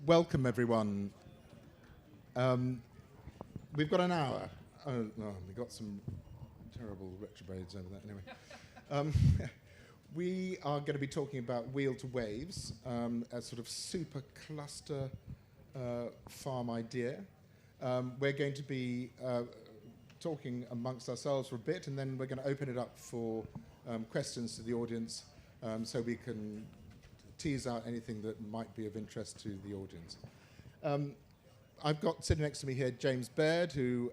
Welcome, everyone. We've got an hour. Oh, no, we've got some terrible retrogrades over that. Anyway, we are going to be talking about Weald to Waves, a sort of super cluster farm idea. We're going to be talking amongst ourselves for a bit, and then we're going to open it up for questions to the audience, so we can tease out anything that might be of interest to the audience. I've got sitting next to me here James Baird, who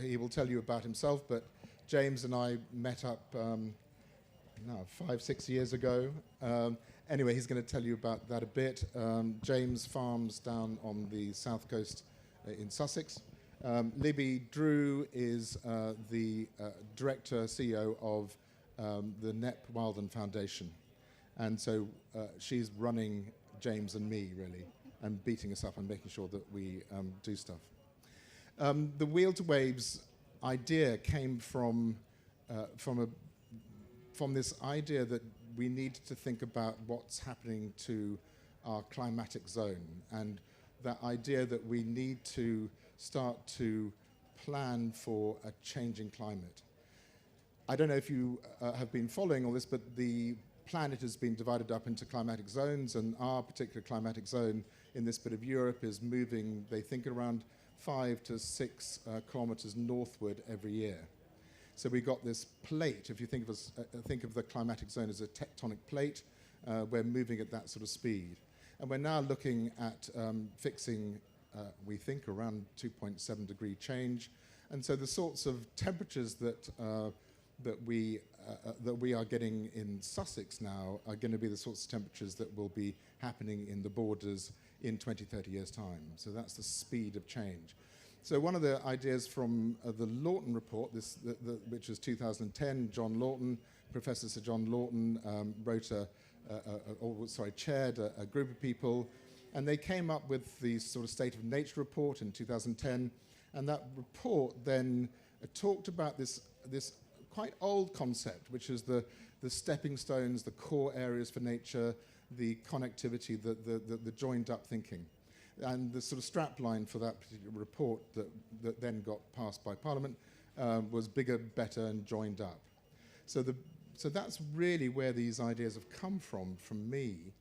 he will tell you about himself, but James and I met up 5-6 years ago. Anyway, he's going to tell you about that a bit. James farms down on the south coast in Sussex. Libby Drew is the director, CEO of the NEP Wildland Foundation. And so she's running James and me, really, and beating us up and making sure that we do stuff. The Weald to Waves idea came from this idea that we need to think about what's happening to our climatic zone, and that idea that we need to start to plan for a changing climate. I don't know if you have been following all this, but the planet has been divided up into climatic zones, and our particular climatic zone in this bit of Europe is moving, they think, around 5 to 6 kilometers northward every year. So we've got this plate. If you think of the climatic zone as a tectonic plate, we're moving at that sort of speed. And we're now looking at fixing, we think, around 2.7 degree change. And so the sorts of temperatures that we are getting in Sussex now are going to be the sorts of temperatures that will be happening in the borders in 20, 30 years' time. So that's the speed of change. So one of the ideas from the Lawton report, which was 2010, John Lawton, Professor Sir John Lawton, chaired a group of people, and they came up with the sort of State of Nature report in 2010, and that report then talked about this quite old concept, which is the stepping stones, the core areas for nature, the connectivity, the joined up thinking. And the sort of strap line for that particular report that then got passed by Parliament was bigger, better, and joined up. So that's really where these ideas have come from me.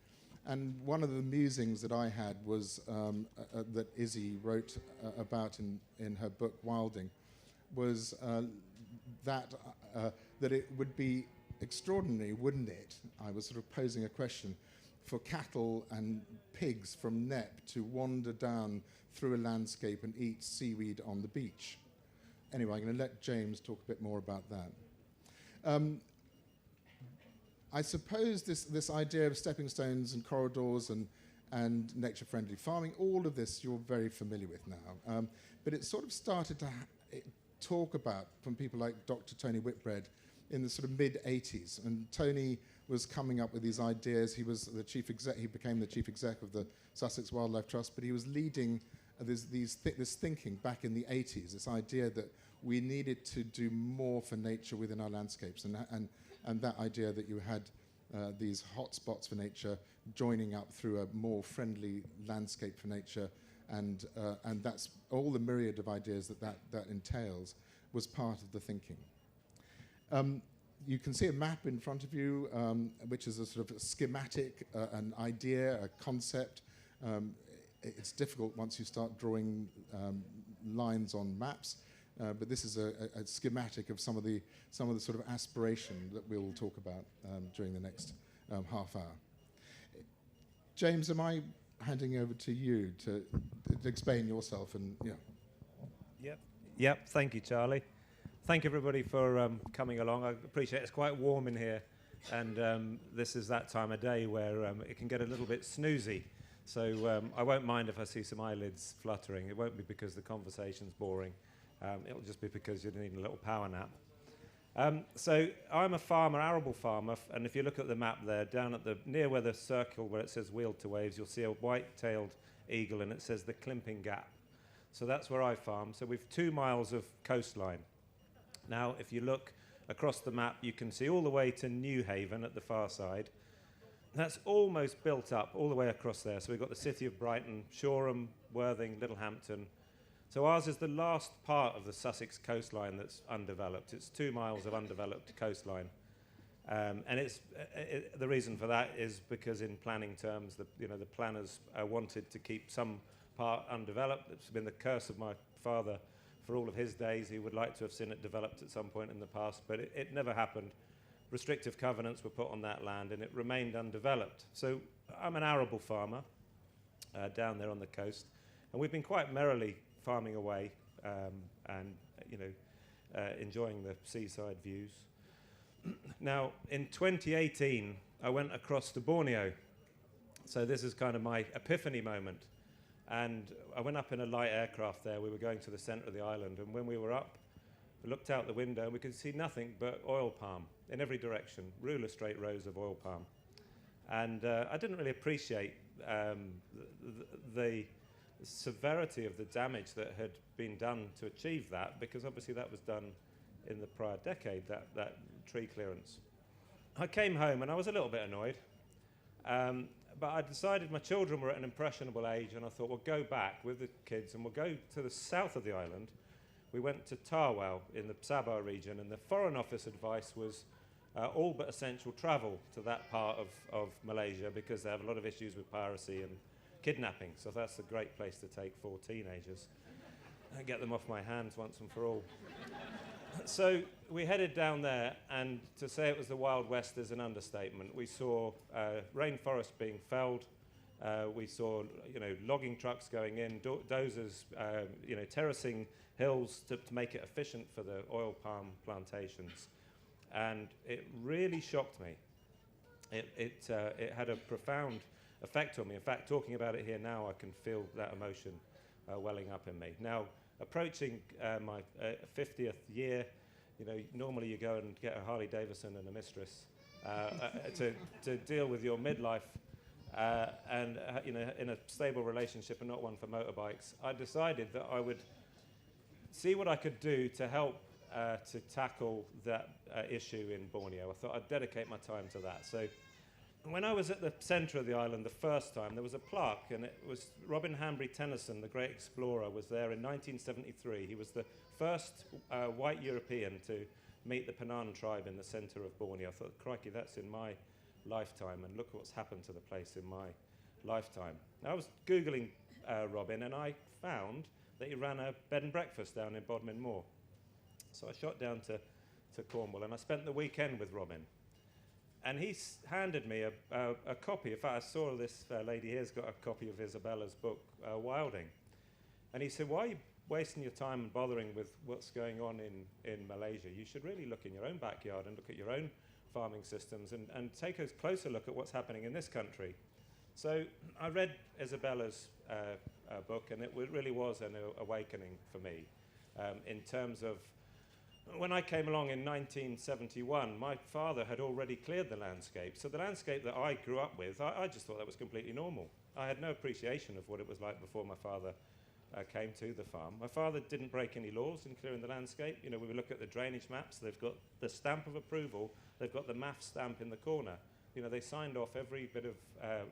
And one of the musings that I had was that Izzy wrote about in her book Wilding, was that it would be extraordinary, wouldn't it? I was sort of posing a question, for cattle and pigs from NEP to wander down through a landscape and eat seaweed on the beach. Anyway, I'm going to let James talk a bit more about that. I suppose this idea of stepping stones and corridors and nature-friendly farming, all of this you're very familiar with now. But it sort of started to talk about from people like Dr. Tony Whitbread in the sort of mid-'80s. And Tony was coming up with these ideas. He was the chief exec. He became the chief exec of the Sussex Wildlife Trust, but he was leading this thinking back in the '80s, this idea that we needed to do more for nature within our landscapes, and that idea that you had these hot spots for nature joining up through a more friendly landscape for nature, and that's all the myriad of ideas that entails was part of the thinking. You can see a map in front of you, which is a sort of a schematic, an idea, a concept. It's difficult once you start drawing lines on maps, but this is a schematic of some of the sort of aspiration that we'll talk about during the next half hour. James, am I handing over to you to explain yourself and Yep. Thank you, Charlie. Thank everybody for coming along. I appreciate it's quite warm in here, and this is that time of day where it can get a little bit snoozy. So I won't mind if I see some eyelids fluttering. It won't be because the conversation's boring. It'll just be because you need a little power nap. So I'm a farmer, arable farmer, and if you look at the map there, down at near where the circle where it says Weald to Waves, you'll see a white-tailed eagle, and it says the Climping Gap. So that's where I farm. So we've 2 miles of coastline. Now, if you look across the map, you can see all the way to Newhaven at the far side. That's almost built up all the way across there. So we've got the city of Brighton, Shoreham, Worthing, Littlehampton. So ours is the last part of the Sussex coastline that's undeveloped. It's 2 miles of undeveloped coastline. And the reason for that is because in planning terms, the planners wanted to keep some part undeveloped. It's been the curse of my father for all of his days. He would like to have seen it developed at some point in the past, but it never happened. Restrictive covenants were put on that land and it remained undeveloped. So I'm an arable farmer down there on the coast, and we've been quite merrily farming away and enjoying the seaside views. Now, in 2018, I went across to Borneo. So this is kind of my epiphany moment. And I went up in a light aircraft there. We were going to the center of the island. And when we were up, we looked out the window and we could see nothing but oil palm in every direction, ruler straight rows of oil palm. And I didn't really appreciate the severity of the damage that had been done to achieve that, because obviously that was done in the prior decade, that tree clearance. I came home and I was a little bit annoyed, but I decided my children were at an impressionable age, and I thought, we'll go back with the kids and we'll go to the south of the island. We went to Tawau in the Sabah region, and the Foreign Office advice was all but essential travel to that part of Malaysia, because they have a lot of issues with piracy and kidnapping. So that's a great place to take 4 teenagers and get them off my hands once and for all. So we headed down there, and to say it was the Wild West is an understatement. We saw rainforest being felled. We saw, logging trucks going in, dozers, terracing hills to make it efficient for the oil palm plantations. And it really shocked me. It had a profound effect on me. In fact, talking about it here now, I can feel that emotion welling up in me. Now, approaching my 50th year, normally you go and get a Harley Davidson and a mistress to deal with your midlife and in a stable relationship and not one for motorbikes. I decided that I would see what I could do to help to tackle that issue in Borneo. I thought I'd dedicate my time to that. So when I was at the centre of the island the first time, there was a plaque, and it was Robin Hanbury Tennyson, the great explorer, was there in 1973. He was the first white European to meet the Penan tribe in the centre of Borneo. I thought, crikey, that's in my lifetime, and look what's happened to the place in my lifetime. I was Googling Robin, and I found that he ran a bed and breakfast down in Bodmin Moor. So I shot down to Cornwall, and I spent the weekend with Robin. And he handed me a copy. In fact, I saw this lady here's got a copy of Isabella's book, Wilding. And he said, why are you wasting your time and bothering with what's going on in Malaysia? You should really look in your own backyard and look at your own farming systems and take a closer look at what's happening in this country. So I read Isabella's book, and it really was an awakening for me in terms of, when I came along in 1971, my father had already cleared the landscape. So the landscape that I grew up with, I just thought that was completely normal. I had no appreciation of what it was like before my father came to the farm. My father didn't break any laws in clearing the landscape. We would look at the drainage maps. They've got the stamp of approval. They've got the MAF stamp in the corner. They signed off every bit of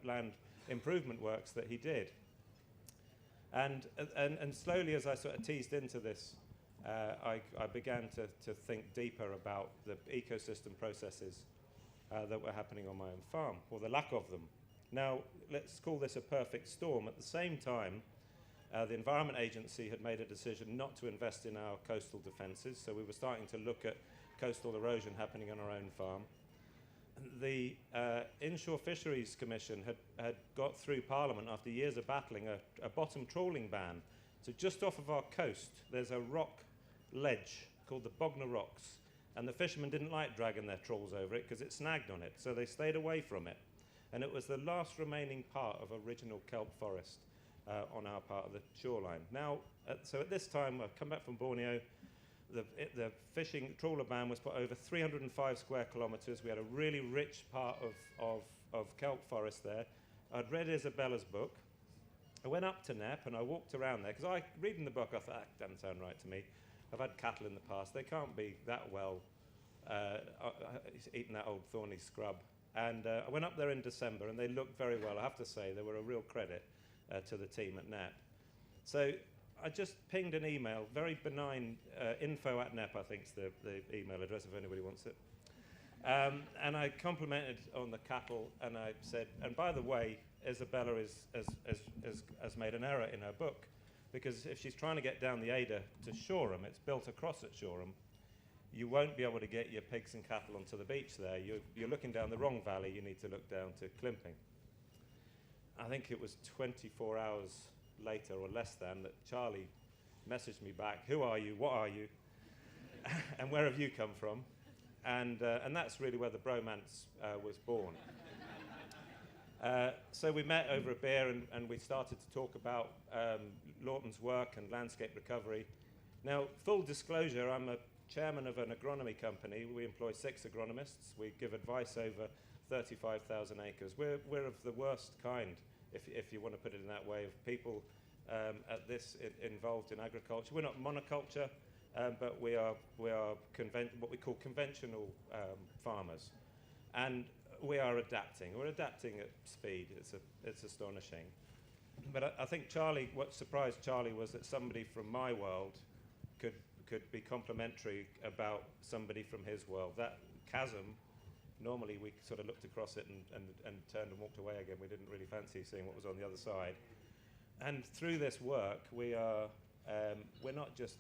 land improvement works that he did. And slowly, as I sort of teased into this, I began to think deeper about the ecosystem processes that were happening on my own farm, or the lack of them. Now, let's call this a perfect storm. At the same time, the Environment Agency had made a decision not to invest in our coastal defences, so we were starting to look at coastal erosion happening on our own farm. The Inshore Fisheries Commission had got through Parliament after years of battling a bottom trawling ban. So just off of our coast, there's a rock ledge called the Bognor Rocks, and the fishermen didn't like dragging their trawls over it because it snagged on it, so they stayed away from it. And it was the last remaining part of original kelp forest on our part of the shoreline. Now, so at this time, I've come back from Borneo. The fishing trawler ban was put over 305 square kilometres. We had a really rich part of kelp forest there. I'd read Isabella's book. I went up to Knepp and I walked around there, because reading the book, I thought, that doesn't sound right to me. I've had cattle in the past. They can't be that well eating that old thorny scrub And I went up there in December, and they looked very well. I have to say, they were a real credit to the team at NEP. So I just pinged an email, very benign, info@NEP, I think is the email address if anybody wants it. And I complimented on the cattle, and I said, and by the way, Isabella has made an error in her book, because if she's trying to get down the Ada to Shoreham, it's built across at Shoreham, you won't be able to get your pigs and cattle onto the beach there. You're looking down the wrong valley. You need to look down to Climping. I think it was 24 hours later or less than that Charlie messaged me back, who are you, what are you, and where have you come from? And that's really where the bromance was born. So we met over a beer, and we started to talk about Lawton's work and landscape recovery. Now, full disclosure, I'm a chairman of an agronomy company. We employ 6 agronomists. We give advice over 35,000 acres. We're of the worst kind, if you want to put it in that way, of people involved in agriculture. We're not monoculture, but we are what we call conventional farmers, and we are adapting. We're adapting at speed. It's astonishing. But I think what surprised Charlie was that somebody from my world could be complimentary about somebody from his world. That chasm, normally we sort of looked across it and turned and walked away again. We didn't really fancy seeing what was on the other side. And through this work, we're not just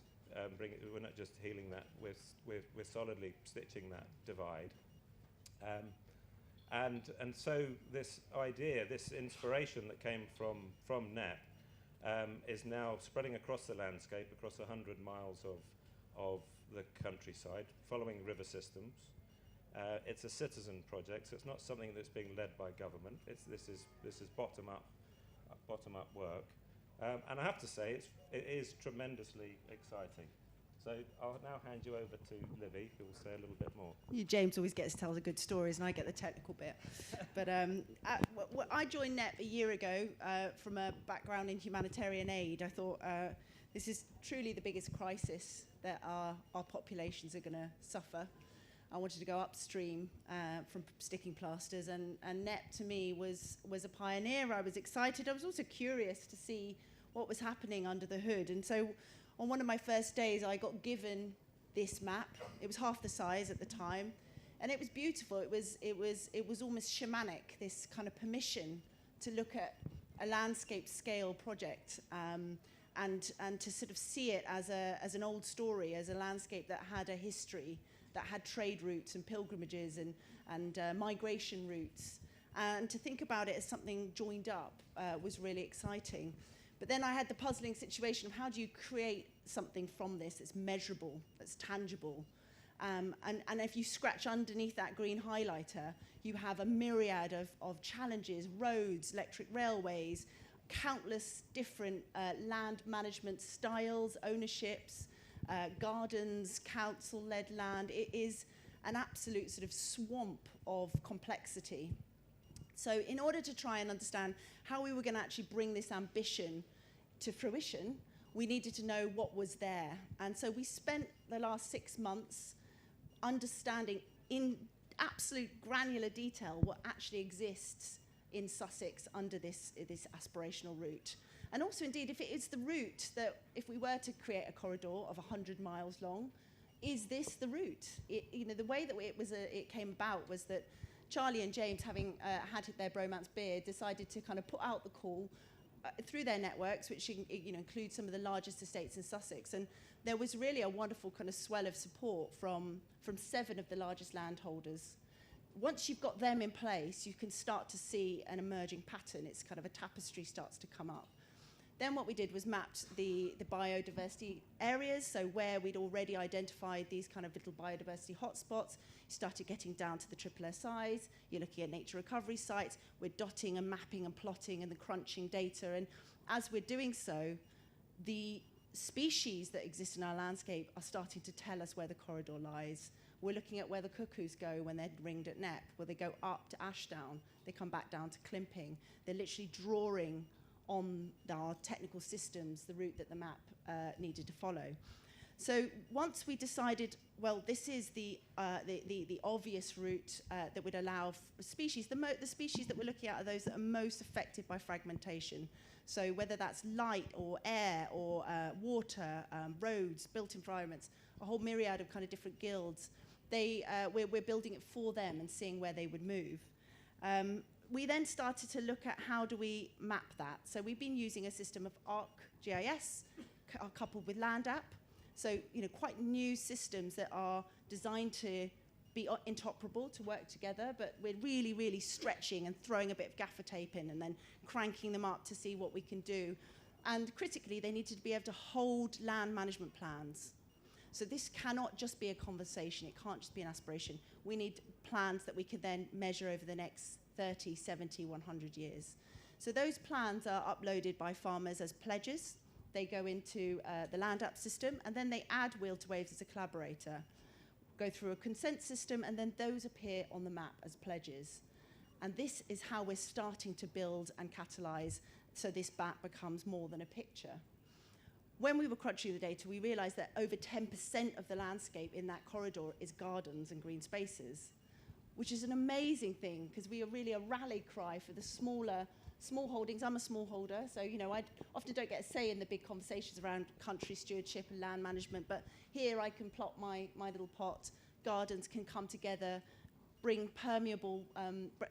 healing that. We're solidly stitching that divide. And so this idea, this inspiration that came from NEP, is now spreading across the landscape, across 100 miles of the countryside, following river systems. It's a citizen project, so it's not something that's being led by government. This is bottom-up work. And I have to say, it is tremendously exciting. So I'll now hand you over to Libby, who will say a little bit more. James always gets to tell the good stories, and I get the technical bit. But I joined NEP a year ago from a background in humanitarian aid. I thought this is truly the biggest crisis that our populations are going to suffer. I wanted to go upstream from sticking plasters, and NEP to me was a pioneer. I was excited. I was also curious to see what was happening under the hood. And so on one of my first days, I got given this map. It was half the size at the time, and it was beautiful. It was almost shamanic, this kind of permission to look at a landscape scale project and to sort of see it as an old story, as a landscape that had a history, that had trade routes and pilgrimages and migration routes. And to think about it as something joined up was really exciting. But then I had the puzzling situation of how do you create something from this that's measurable, that's tangible. And if you scratch underneath that green highlighter, you have a myriad of challenges, roads, electric railways, countless different land management styles, ownerships, gardens, council-led land. It is an absolute sort of swamp of complexity. So in order to try and understand how we were going to actually bring this ambition to fruition, we needed to know what was there. And so we spent the last 6 months understanding in absolute granular detail what actually exists in Sussex under this aspirational route. And also, indeed, if it is the route that, if we were to create a corridor of 100 miles long, is this the route? The way that it came about was that Charlie and James, having had their bromance beer, decided to kind of put out the call through their networks, which include some of the largest estates in Sussex. And there was really a wonderful kind of swell of support from 7 of the largest landholders. Once you've got them in place, you can start to see an emerging pattern. It's kind of a tapestry starts to come up. Then what we did was mapped the biodiversity areas, so where we'd already identified these kind of little biodiversity hotspots. You started getting down to the triple SIs. You're looking at nature recovery sites. We're dotting and mapping and plotting and then crunching data. And as we're doing so, the species that exist in our landscape are starting to tell us where the corridor lies. We're looking at where the cuckoos go when they're ringed at NEP, where they go up to Ashdown, they come back down to Climping. They're literally drawing on our technical systems, the route that the map needed to follow. So once we decided, well, this is the obvious route that would allow species, the species that we're looking at are those that are most affected by fragmentation. So whether that's light or air or water, roads, built environments, a whole myriad of kind of different guilds, we're building it for them and seeing where they would move. We then started to look at how do we map that. So we've been using a system of ArcGIS coupled with LandApp. So, quite new systems that are designed to be interoperable, to work together, but we're really, really stretching and throwing a bit of gaffer tape in and then cranking them up to see what we can do. And critically, they needed to be able to hold land management plans. So this cannot just be a conversation. It can't just be an aspiration. We need plans that we can then measure over the next 30, 70, 100 years. So those plans are uploaded by farmers as pledges. They go into the LandApp system, and then they add Weald to Waves as a collaborator, go through a consent system, and then those appear on the map as pledges. And this is how we're starting to build and catalyze so this map becomes more than a picture. When we were crunching the data, we realized that over 10% of the landscape in that corridor is gardens and green spaces, which is an amazing thing because we are really a rally cry for the small holdings. I'm a smallholder, so I often don't get a say in the big conversations around country stewardship and land management, but here I can plot my little pot. Gardens can come together, bring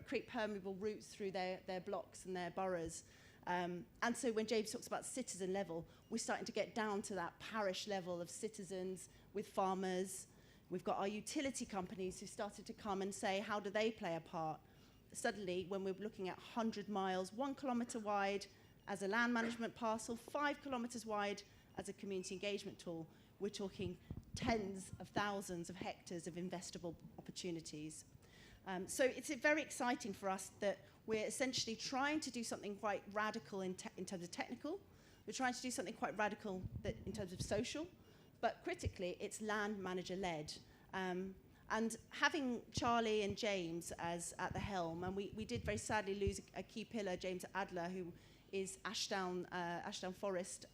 create permeable routes through their blocks and their boroughs. And so when James talks about citizen level, we're starting to get down to that parish level of citizens with farmers. We've got our utility companies who started to come and say, how do they play a part? Suddenly, when we're looking at 100 miles, 1 kilometre wide as a land management parcel, 5 kilometres wide as a community engagement tool, we're talking tens of thousands of hectares of investable opportunities. So it's very exciting for us that we're essentially trying to do something quite radical in terms of technical. We're trying to do something quite radical in terms of social, but critically, it's land manager led. And having Charlie and James at the helm, and we did very sadly lose a key pillar, James Adler, who is Ashdown Forest,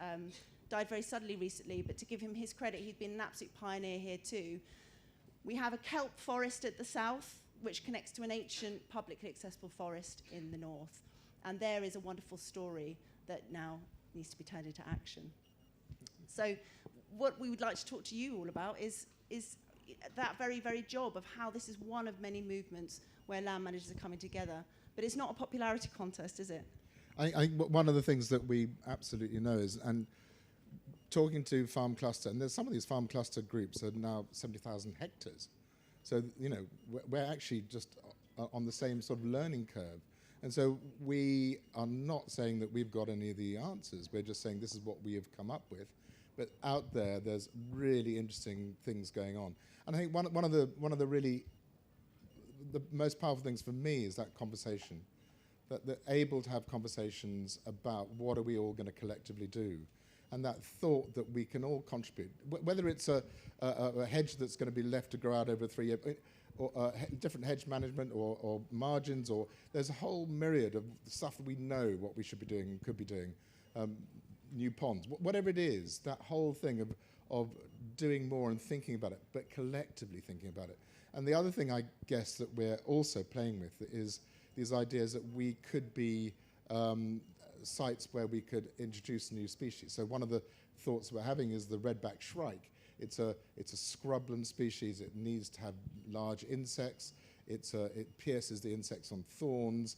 died very suddenly recently, but to give him his credit, he'd been an absolute pioneer here too. We have a kelp forest at the south, which connects to an ancient publicly accessible forest in the north. And there is a wonderful story that now needs to be turned into action. So what we would like to talk to you all about is that very, very job of how this is one of many movements where land managers are coming together. But it's not a popularity contest, is it? I think one of the things that we absolutely know is, and talking to farm cluster, and there's some of these farm cluster groups are now 70,000 hectares. So, we're actually just on the same sort of learning curve. And so we are not saying that we've got any of the answers. We're just saying this is what we have come up with. But out there's really interesting things going on. And I think one of the really the most powerful things for me is that conversation, that they're able to have conversations about what are we all going to collectively do, and that thought that we can all contribute, whether it's a hedge that's going to be left to grow out over 3 years, or different hedge management, or margins, or there's a whole myriad of stuff that we know what we should be doing and could be doing. New ponds, whatever it is, that whole thing of doing more and thinking about it, but collectively thinking about it. And the other thing I guess that we're also playing with is these ideas that we could be sites where we could introduce new species. So one of the thoughts we're having is the redback shrike. It's a scrubland species. It needs to have large insects. It pierces the insects on thorns.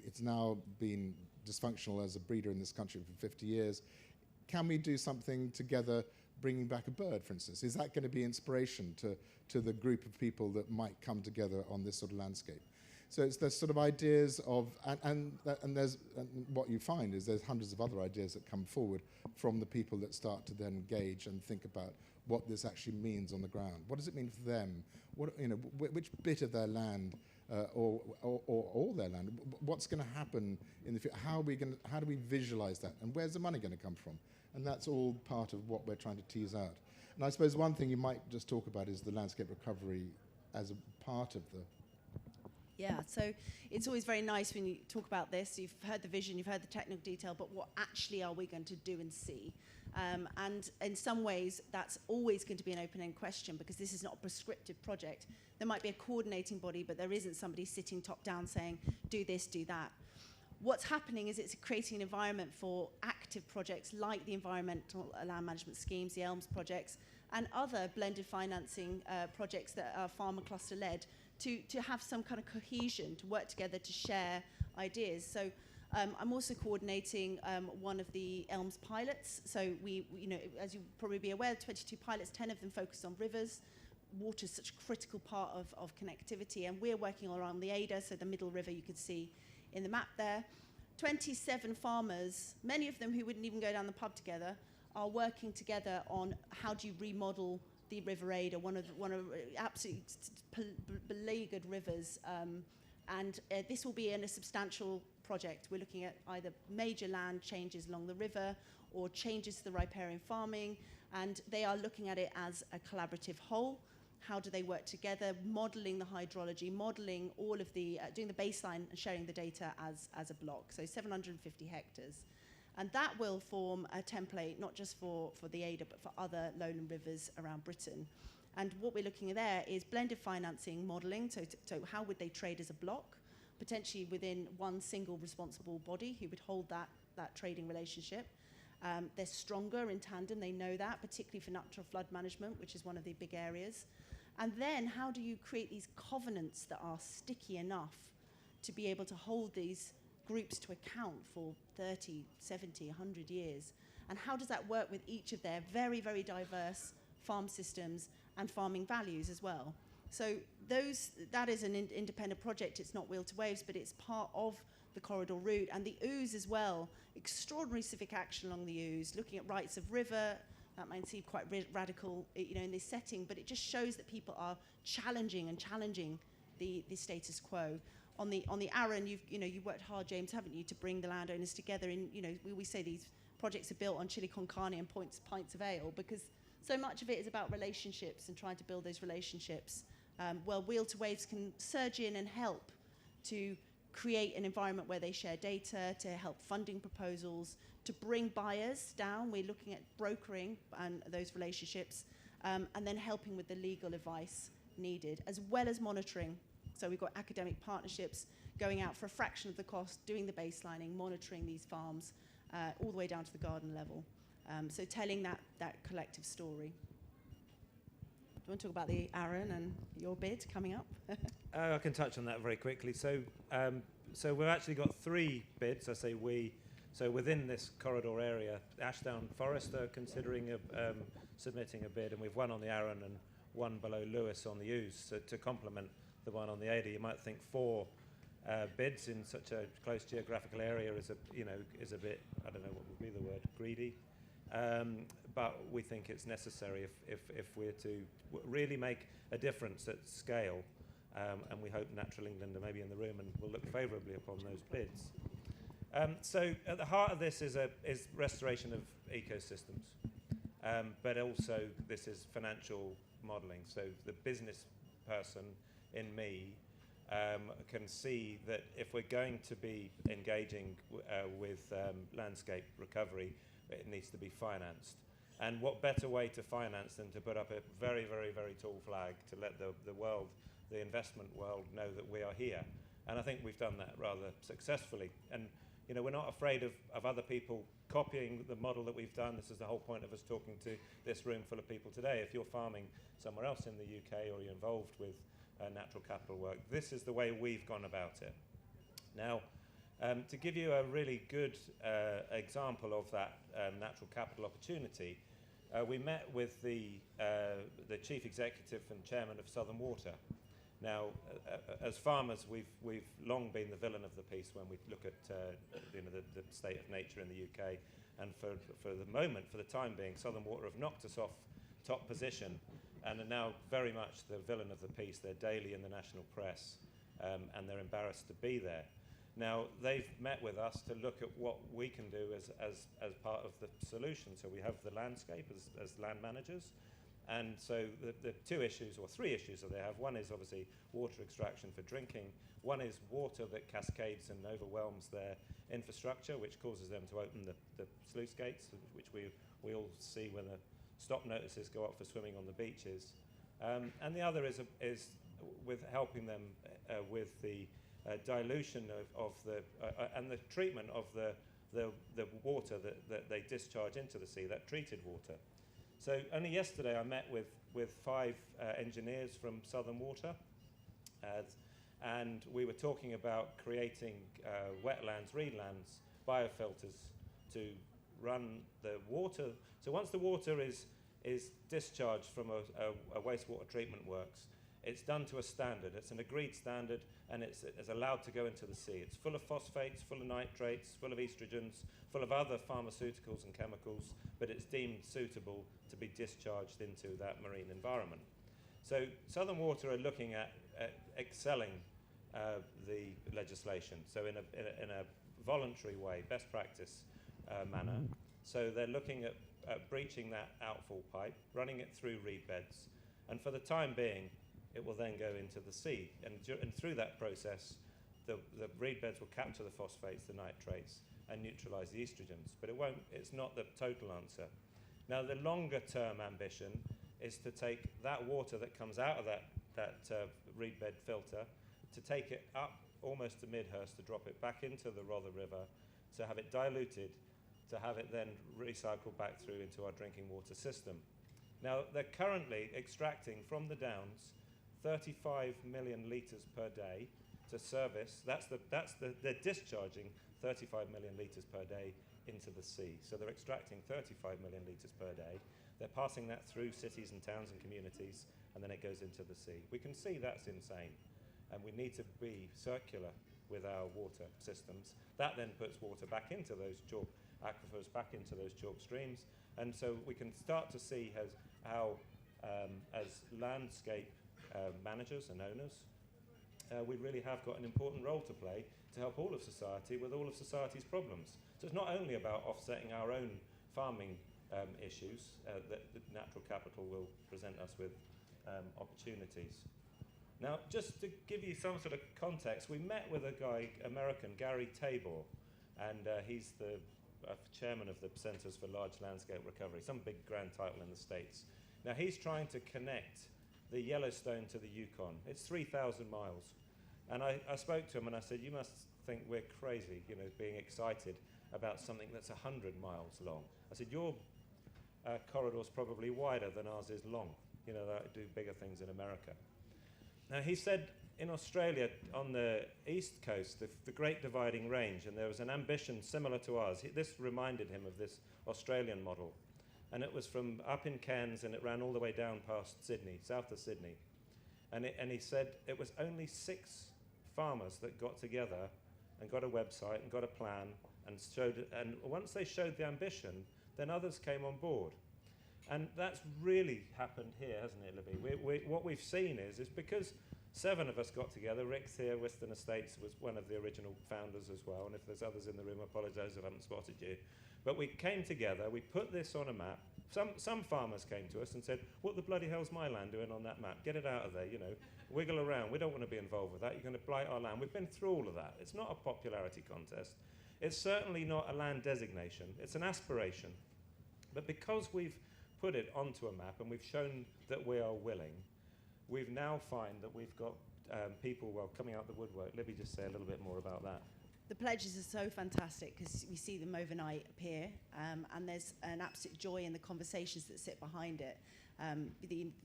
It's now been dysfunctional as a breeder in this country for 50 years. Can we do something together, bringing back a bird, for instance? Is that going to be inspiration to the group of people that might come together on this sort of landscape? So there's sort of ideas of, and what you find is there's hundreds of other ideas that come forward from the people that start to then engage and think about what this actually means on the ground. What does it mean for them? Which bit of their land or all their land? What's going to happen in the future? How do we visualize that? And where's the money going to come from? And that's all part of what we're trying to tease out. And I suppose one thing you might just talk about is the landscape recovery as a part of the Yeah, so it's always very nice when you talk about this. You've heard the vision, you've heard the technical detail, but what actually are we going to do and see? And in some ways, that's always going to be an open-end question, because this is not a prescriptive project. There might be a coordinating body, but there isn't somebody sitting top-down saying, do this, do that. What's happening is it's creating an environment for active projects like the environmental land management schemes, the ELMS projects, and other blended financing projects that are farmer cluster led, to have some kind of cohesion, to work together, to share ideas. So I'm also coordinating one of the ELMS pilots. So we, as you probably be aware, 22 pilots, 10 of them focus on rivers. Water is such a critical part of connectivity, and we're working around the Ada, so the middle river you could see in the map there. 27 farmers, many of them who wouldn't even go down the pub together, are working together on how do you remodel the River Ada, one of absolutely beleaguered rivers, and this will be in a substantial project. We're looking at either major land changes along the river or changes to the riparian farming, and they are looking at it as a collaborative whole. How do they work together, modeling the hydrology, modeling all of the, doing the baseline and sharing the data as a block, so 750 hectares. And that will form a template, not just for the Ada, but for other lowland rivers around Britain. And what we're looking at there is blended financing modelling, so how would they trade as a block, potentially within one single responsible body who would hold that trading relationship. They're stronger in tandem, they know that, particularly for natural flood management, which is one of the big areas. And then how do you create these covenants that are sticky enough to be able to hold these groups to account for 30, 70, 100 years? And how does that work with each of their very, very diverse farm systems and farming values as well? So that is an independent project. It's not Weald to Waves, but it's part of the corridor route. And the Ouse as well, extraordinary civic action along the Ouse, looking at rights of river. That might seem quite radical, in this setting, but it just shows that people are challenging the status quo. On the Arun, you've worked hard, James, haven't you, to bring the landowners together. In we say these projects are built on chili con carne and pints of ale, because so much of it is about relationships and trying to build those relationships. Well, Weald to Waves can surge in and help to create an environment where they share data, to help funding proposals, to bring buyers down. We're looking at brokering and those relationships, and then helping with the legal advice needed, as well as monitoring. So we've got academic partnerships going out for a fraction of the cost, doing the baselining, monitoring these farms, all the way down to the garden level. So telling that collective story. Do you want to talk about the Arun and your bid coming up? I can touch on that very quickly. So we've actually got 3 bids. I say we. So within this corridor area, Ashdown Forest are considering submitting a bid, and we've one on the Arun and one below Lewis on the Ouse. So to complement the one on the Ada, you might think 4 bids in such a close geographical area is a bit, I don't know what would be the word, greedy. But we think it's necessary if we're to really make a difference at scale, and we hope Natural England are maybe in the room and will look favourably upon those bids. So at the heart of this is restoration of ecosystems, but also this is financial modelling. So the business person in me can see that if we're going to be engaging with landscape recovery, it needs to be financed. And what better way to finance than to put up a very, very, very tall flag to let the world, the investment world, know that we are here. And I think we've done that rather successfully. And we're not afraid of other people copying the model that we've done. This is the whole point of us talking to this room full of people today. If you're farming somewhere else in the UK or you're involved with natural capital work, this is the way we've gone about it. Now, to give you a really good example of that natural capital opportunity, we met with the chief executive and chairman of Southern Water. Now, as farmers, we've long been the villain of the piece when we look at the state of nature in the UK. And for the moment, for the time being, Southern Water have knocked us off top position and are now very much the villain of the piece. They're daily in the national press, and they're embarrassed to be there. Now, they've met with us to look at what we can do as part of the solution. So we have the landscape as land managers, And so the two issues, or three issues that they have, one is obviously water extraction for drinking, one is water that cascades and overwhelms their infrastructure, which causes them to open the sluice gates, which we all see when the stop notices go up for swimming on the beaches. And the other is with helping them with the dilution of the and the treatment of the water that they discharge into the sea, that treated water. So only yesterday I met with 5 engineers from Southern Water, and we were talking about creating wetlands, reedlands, biofilters to run the water. So once the water is discharged from a wastewater treatment works, it's done to a standard. It's an agreed standard, and it's allowed to go into the sea. It's full of phosphates, full of nitrates, full of estrogens, full of other pharmaceuticals and chemicals, but it's deemed suitable to be discharged into that marine environment. So Southern Water are looking at excelling the legislation, so in a voluntary way, best practice manner. So they're looking at breaching that outfall pipe, running it through reed beds, and for the time being, it will then go into the sea. And through that process, the reed beds will capture the phosphates, the nitrates, and neutralize the estrogens. But it's not the total answer. Now, the longer term ambition is to take that water that comes out of that reed bed filter, to take it up almost to Midhurst, to drop it back into the Rother River, to have it diluted, to have it then recycled back through into our drinking water system. Now, they're currently extracting from the Downs 35 million litres per day to service. They're discharging 35 million litres per day into the sea. So they're extracting 35 million litres per day. They're passing that through cities and towns and communities, and then it goes into the sea. We can see that's insane, and we need to be circular with our water systems. That then puts water back into those chalk aquifers, back into those chalk streams, and so we can start to see how as landscape managers and owners, we really have got an important role to play to help all of society with all of society's problems. So it's not only about offsetting our own farming issues, that the natural capital will present us with opportunities. Now, just to give you some sort of context, we met with a guy, American, Gary Tabor, and he's the chairman of the Centers for Large Landscape Recovery, some big grand title in the States. Now, he's trying to connect the Yellowstone to the Yukon. It's 3,000 miles. And I spoke to him and I said, you must think we're crazy, being excited about something that's 100 miles long. I said, your corridor's probably wider than ours is long. They do bigger things in America. Now, he said in Australia, on the east coast, the Great Dividing Range, and there was an ambition similar to ours. This reminded him of this Australian model. And it was from up in Cairns, and it ran all the way down past Sydney, south of Sydney. And he said it was only 6 farmers that got together and got a website and got a plan and showed it. And once they showed the ambition, then others came on board. And that's really happened here, hasn't it, Libby? What we've seen is because 7 of us got together. Rick's here, Western Estates was one of the original founders as well. And if there's others in the room, I apologise if I haven't spotted you. But we came together, we put this on a map. Some farmers came to us and said, what the bloody hell's my land doing on that map? Get it out of there, wiggle around. We don't want to be involved with that. You're going to blight our land. We've been through all of that. It's not a popularity contest. It's certainly not a land designation. It's an aspiration. But because we've put it onto a map and we've shown that we are willing, we've now find that we've got people, coming out the woodwork. Libby, just say a little bit more about that. The pledges are so fantastic because we see them overnight appear, and there's an absolute joy in the conversations that sit behind it.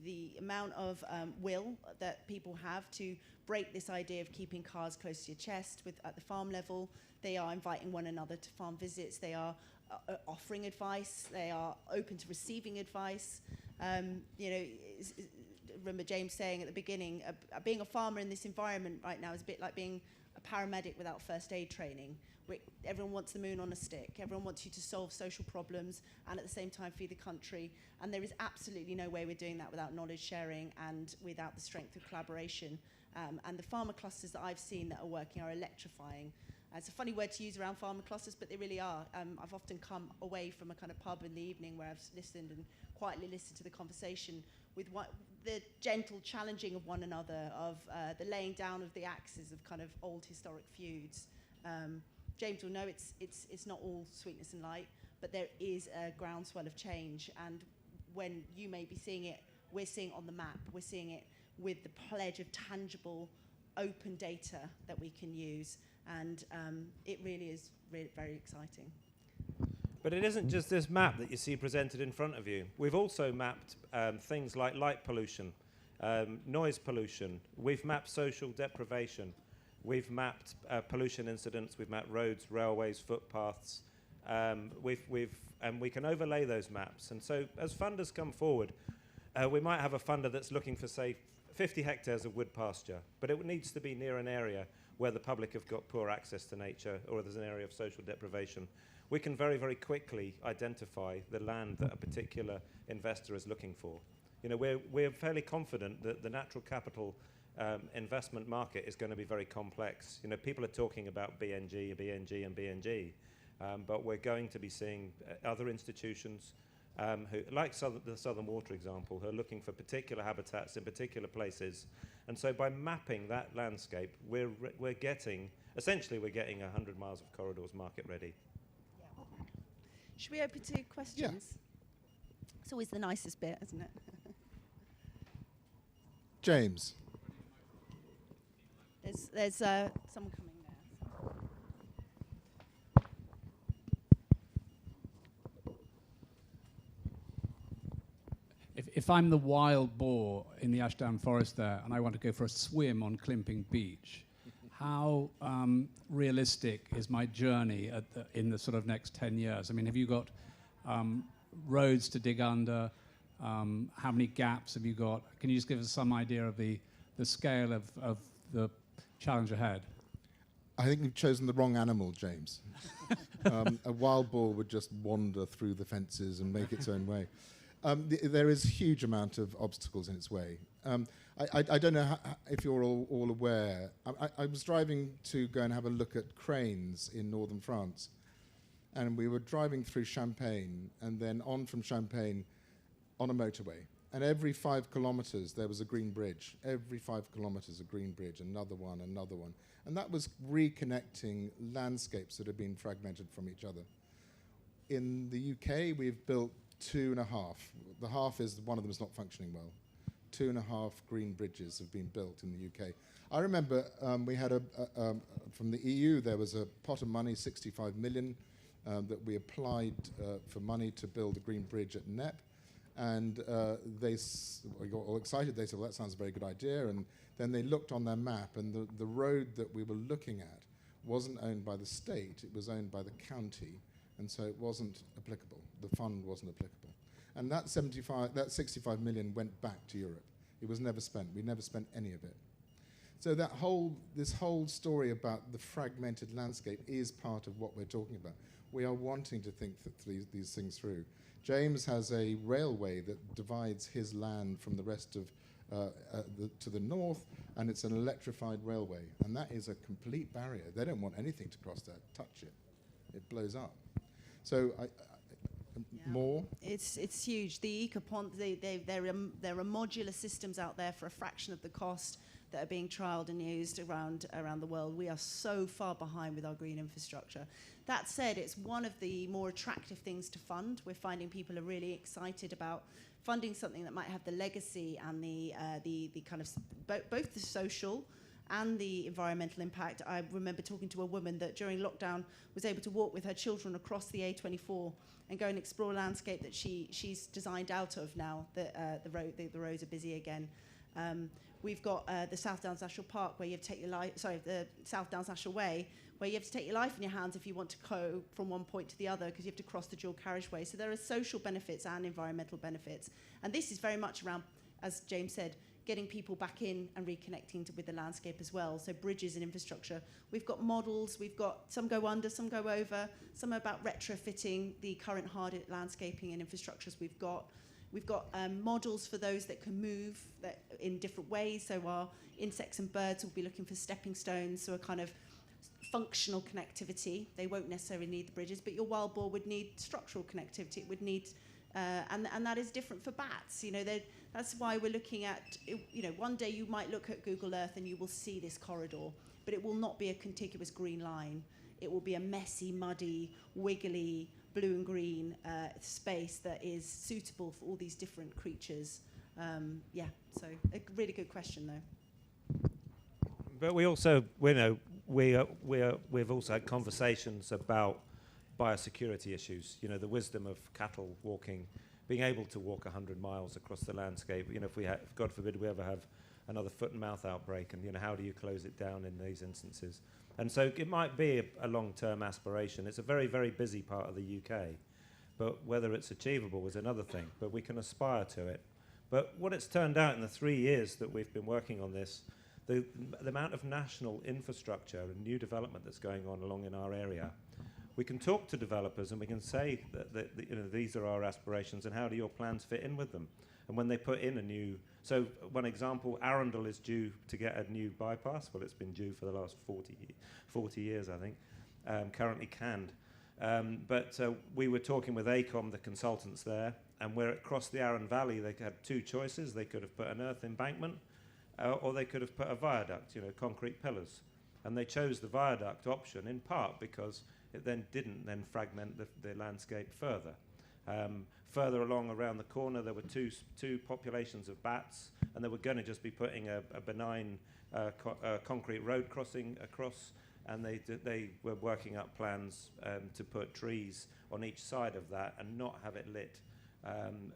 The amount of will that people have to break this idea of keeping cards close to your chest at the farm level. They are inviting one another to farm visits. They are offering advice. They are open to receiving advice. Remember James saying at the beginning, being a farmer in this environment right now is a bit like being a paramedic without first aid training. Everyone wants the moon on a stick. Everyone wants you to solve social problems and at the same time feed the country. And there is absolutely no way we're doing that without knowledge sharing and without the strength of collaboration. And the farmer clusters that I've seen that are working are electrifying. It's a funny word to use around farmer clusters, but they really are. I've often come away from a kind of pub in the evening where I've listened and quietly listened to the conversation with the gentle challenging of one another, of the laying down of the axes of kind of old historic feuds. James will know it's not all sweetness and light, but there is a groundswell of change. And when you may be seeing it, we're seeing it on the map. We're seeing it with the pledge of tangible, open data that we can use. And it really is very exciting. But it isn't just this map that you see presented in front of you. We've also mapped things like light pollution, noise pollution. We've mapped social deprivation. We've mapped pollution incidents. We've mapped roads, railways, footpaths. And we can overlay those maps. And so as funders come forward, we might have a funder that's looking for, say, 50 hectares of wood pasture, but it needs to be near an area where the public have got poor access to nature, or there's an area of social deprivation. We can very, very quickly identify the land that a particular investor is looking for. You know, we're fairly confident that the natural capital investment market is going to be very complex. You know, people are talking about BNG, and BNG, but we're going to be seeing other institutions who, like the Southern Water example, who are looking for particular habitats in particular places. And so by mapping that landscape, we're getting, essentially we're getting 100 miles of corridors market ready. Yeah. Should we open to questions? Yeah. It's always the nicest bit, isn't it? James. There's someone coming there. If I'm the wild boar in the Ashdown Forest there and I want to go for a swim on Climping Beach, how realistic is my journey in the sort of next 10 years? I mean, have you got roads to dig under? How many gaps have you got? Can you just give us some idea of the scale of the challenge ahead? I think you've chosen the wrong animal, James. A wild boar would just wander through the fences and make its own way. There is a huge amount of obstacles in its way. I don't know if you're all aware. I was driving to go and have a look at cranes in northern France, and we were driving through Champagne and then on from Champagne on a motorway. And every 5 kilometers there was a green bridge. Every 5 kilometers a green bridge, another one, another one. And that was reconnecting landscapes that had been fragmented from each other. In the UK, we've built 2.5. The half is one of them is not functioning well. 2.5 green bridges have been built in the UK. I remember we had from the EU, there was a pot of money, 65 million, that we applied for money to build a green bridge at Knepp. And they got all excited. They said, well, that sounds a very good idea. And then they looked on their map, and the road that we were looking at wasn't owned by the state. It was owned by the county. And so it wasn't applicable. The fund wasn't applicable. And that 65 million went back to Europe. It was never spent. We never spent any of it. So this whole story about the fragmented landscape is part of what we're talking about. We are wanting to think these things through. James has a railway that divides his land from the rest of to the north, and it's an electrified railway. And that is a complete barrier. They don't want anything to cross that, touch it. It blows up. So more? It's huge. The ecopont, there are modular systems out there for a fraction of the cost that are being trialled and used around the world. We are so far behind with our green infrastructure. That said, it's one of the more attractive things to fund. We're finding people are really excited about funding something that might have the legacy and the kind of both the social and the environmental impact. I remember talking to a woman that during lockdown was able to walk with her children across the A24 and go and explore a landscape that she's designed out of now that the roads are busy again. We've got the South Downs National Park where you have to take your life, the South Downs National Way, where you have to take your life in your hands if you want to go from one point to the other because you have to cross the dual carriageway. So there are social benefits and environmental benefits. And this is very much around, as James said, getting people back in and reconnecting with the landscape as well. So bridges and infrastructure. We've got models, some go under, some go over, some are about retrofitting the current hard landscaping and infrastructures we've got. We've got models for those that can move in different ways. So our insects and birds will be looking for stepping stones, so a kind of functional connectivity. They won't necessarily need the bridges, but your wild boar would need structural connectivity. It would need, and that is different for bats. You know, that's why we're looking at, you know, one day you might look at Google Earth and you will see this corridor, but it will not be a contiguous green line. It will be a messy, muddy, wiggly, blue and green space that is suitable for all these different creatures. Yeah, so a really good question, though. But we also, we know, we've also had conversations about biosecurity issues. You know, the wisdom of cattle walking, being able to walk 100 miles across the landscape. You know, if God forbid we ever have another foot and mouth outbreak, and you know, how do you close it down in these instances? And so it might be a long-term aspiration. It's a very, very busy part of the UK, but whether it's achievable is another thing. But we can aspire to it. But what it's turned out in the 3 years that we've been working on this, the amount of national infrastructure and new development that's going on along in our area, we can talk to developers and we can say that you know, these are our aspirations and how do your plans fit in with them? And when they put in a new, so one example, Arundel is due to get a new bypass. Well, it's been due for the last 40 years, I think, currently canned. But we were talking with AECOM, the consultants there, and where across the Arun Valley, they had two choices. They could have put an earth embankment, or they could have put a viaduct, you know, concrete pillars. And they chose the viaduct option in part because it then didn't then fragment the landscape further. Further along around the corner, there were two populations of bats, and they were going to just be putting a benign concrete road crossing across, and they were working up plans to put trees on each side of that and not have it lit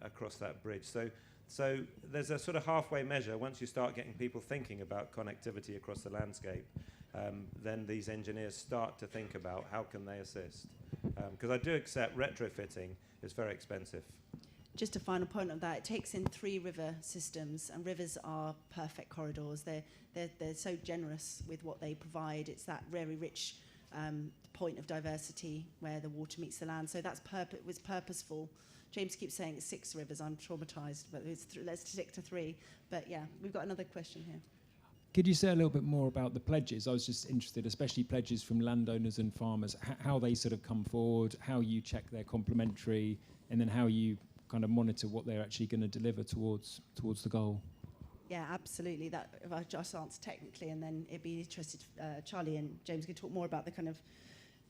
across that bridge. So there's a sort of halfway measure. Once you start getting people thinking about connectivity across the landscape, then these engineers start to think about how can they assist. Because I do accept retrofitting is very expensive. Just a final point on that, it takes in 3 river systems, and rivers are perfect corridors. They're so generous with what they provide. It's that very rich point of diversity where the water meets the land. So that's was purposeful. James keeps saying it's 6 rivers. I'm traumatized, but let's stick to 3. But yeah, we've got another question here. Could you say a little bit more about the pledges? I was just interested, especially pledges from landowners and farmers, how they sort of come forward, how you check they're complementary, and then how you kind of monitor what they're actually going to deliver towards the goal. Yeah, absolutely. That if I just answer technically, and then it'd be interested. Charlie and James can talk more about the kind of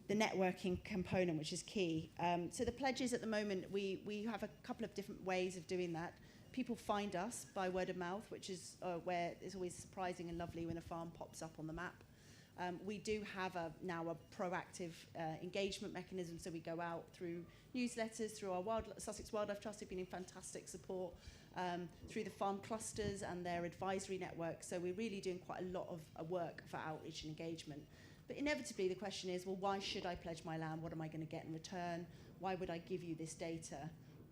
the networking component, which is key. So the pledges at the moment, we have a couple of different ways of doing that. People find us by word of mouth, which is where it's always surprising and lovely when a farm pops up on the map. We do have now a proactive engagement mechanism, so we go out through newsletters, through our Sussex Wildlife Trust, who've been in fantastic support, through the farm clusters and their advisory network. So we're really doing quite a lot of work for outreach and engagement. But inevitably the question is, well, why should I pledge my land? What am I going to get in return? Why would I give you this data?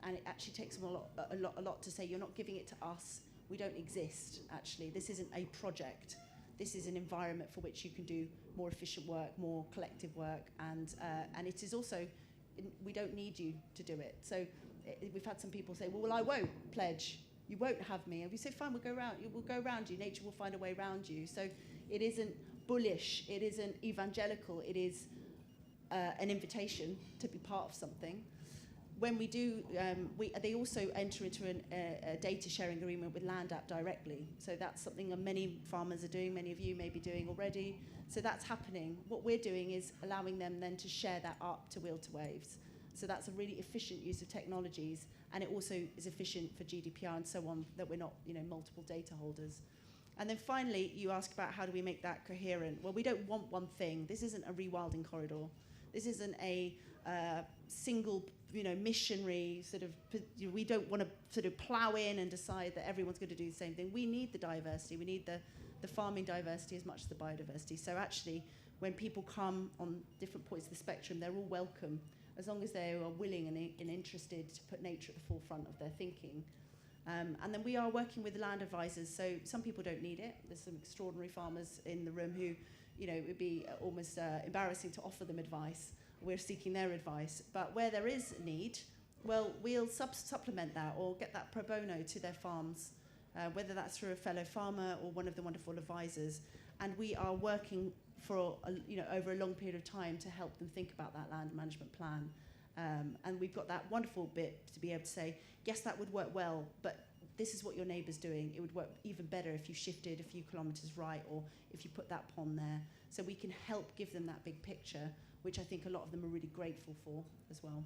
And it actually takes them a lot to say, you're not giving it to us. We don't exist, actually. This isn't a project. This is an environment for which you can do more efficient work, more collective work, and it is also, we don't need you to do it. So we've had some people say, well, I won't pledge. You won't have me. And we say, fine, we'll go around you. Nature will find a way around you. So it isn't bullish. It isn't evangelical. It is an invitation to be part of something. When we do, they also enter into a data sharing agreement with LandApp directly. So that's something that many farmers are doing, many of you may be doing already. So that's happening. What we're doing is allowing them then to share that up to Weald to Waves. So that's a really efficient use of technologies, and it also is efficient for GDPR and so on, that we're not, multiple data holders. And then finally, you ask about how do we make that coherent. Well, we don't want one thing. This isn't a rewilding corridor. This isn't a single, missionary sort of, we don't want to sort of plow in and decide that everyone's going to do the same thing. We need the diversity. We need the farming diversity as much as the biodiversity. So actually, when people come on different points of the spectrum, they're all welcome, as long as they are willing and interested to put nature at the forefront of their thinking. And then we are working with land advisors. So some people don't need it. There's some extraordinary farmers in the room who, it would be almost embarrassing to offer them advice. We're seeking their advice. But where there is a need, well, we'll supplement that or get that pro bono to their farms, whether that's through a fellow farmer or one of the wonderful advisors. And we are working for over a long period of time to help them think about that land management plan. And we've got that wonderful bit to be able to say, yes, that would work well, but this is what your neighbour's doing. It would work even better if you shifted a few kilometres right, or if you put that pond there. So we can help give them that big picture, which I think a lot of them are really grateful for as well.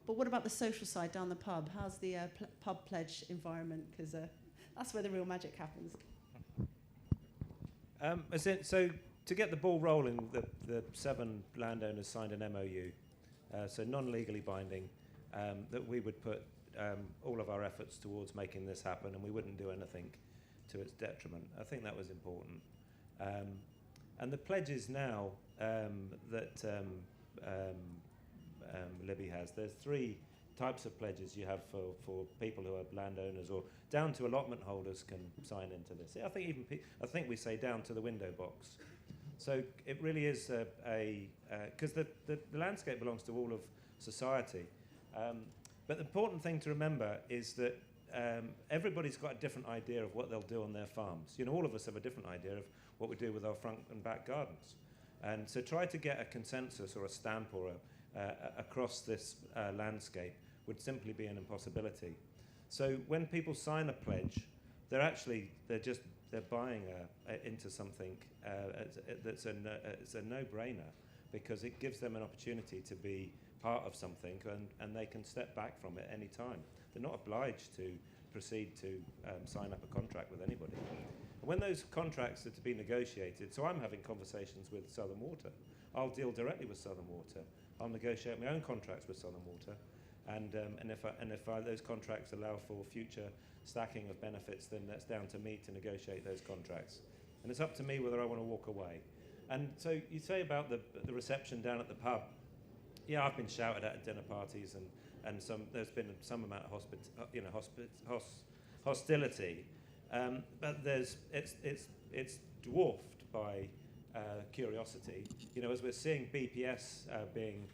But what about the social side down the pub? How's the pub pledge environment? Because that's where the real magic happens. So to get the ball rolling, the 7 landowners signed an MOU, so non-legally binding, that we would put all of our efforts towards making this happen, and we wouldn't do anything to its detriment. I think that was important. And the pledges now that Libby has, there's 3 types of pledges you have for people who are landowners, or down to allotment holders can sign into this. I think even I think we say down to the window box. So it really is because the landscape belongs to all of society. But the important thing to remember is that everybody's got a different idea of what they'll do on their farms. All of us have a different idea of what we do with our front and back gardens. And so try to get a consensus or a stamp or across this landscape would simply be an impossibility. So when people sign a pledge, they're buying into something that's a no-brainer, because it gives them an opportunity to be part of something, and they can step back from it any time. They're not obliged to proceed to sign up a contract with anybody. When those contracts are to be negotiated, so I'm having conversations with Southern Water. I'll deal directly with Southern Water. I'll negotiate my own contracts with Southern Water, and if those contracts allow for future stacking of benefits, then that's down to me to negotiate those contracts. And it's up to me whether I want to walk away. And so you say about the reception down at the pub. Yeah, I've been shouted at dinner parties, and there's been some amount of hostility, but it's dwarfed by curiosity. As we're seeing BPS being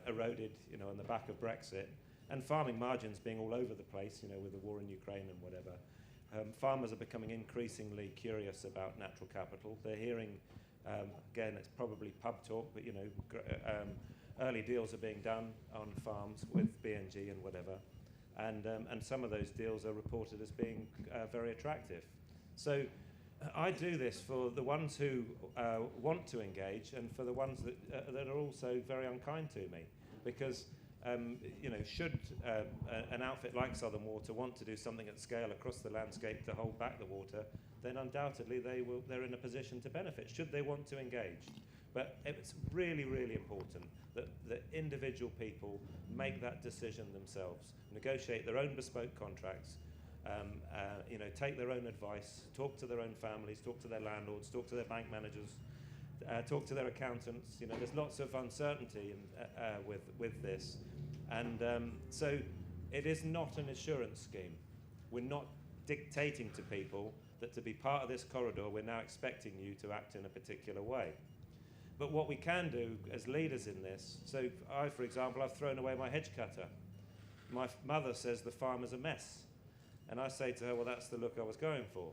eroded, on the back of Brexit, and farming margins being all over the place, with the war in Ukraine and whatever. Farmers are becoming increasingly curious about natural capital. They're hearing, again, it's probably pub talk, but early deals are being done on farms with BNG and whatever, and some of those deals are reported as being very attractive. So I do this for the ones who want to engage, and for the ones that are also very unkind to me, because should an outfit like Southern Water want to do something at scale across the landscape to hold back the water, then undoubtedly they're in a position to benefit, should they want to engage. But it's really, really important that individual people make that decision themselves, negotiate their own bespoke contracts, take their own advice, talk to their own families, talk to their landlords, talk to their bank managers, talk to their accountants. There's lots of uncertainty with this. And so it is not an assurance scheme. We're not dictating to people that to be part of this corridor, we're now expecting you to act in a particular way. But what we can do as leaders in this, so I, for example, I've thrown away my hedge cutter. My mother says the farm is a mess. And I say to her, well, that's the look I was going for.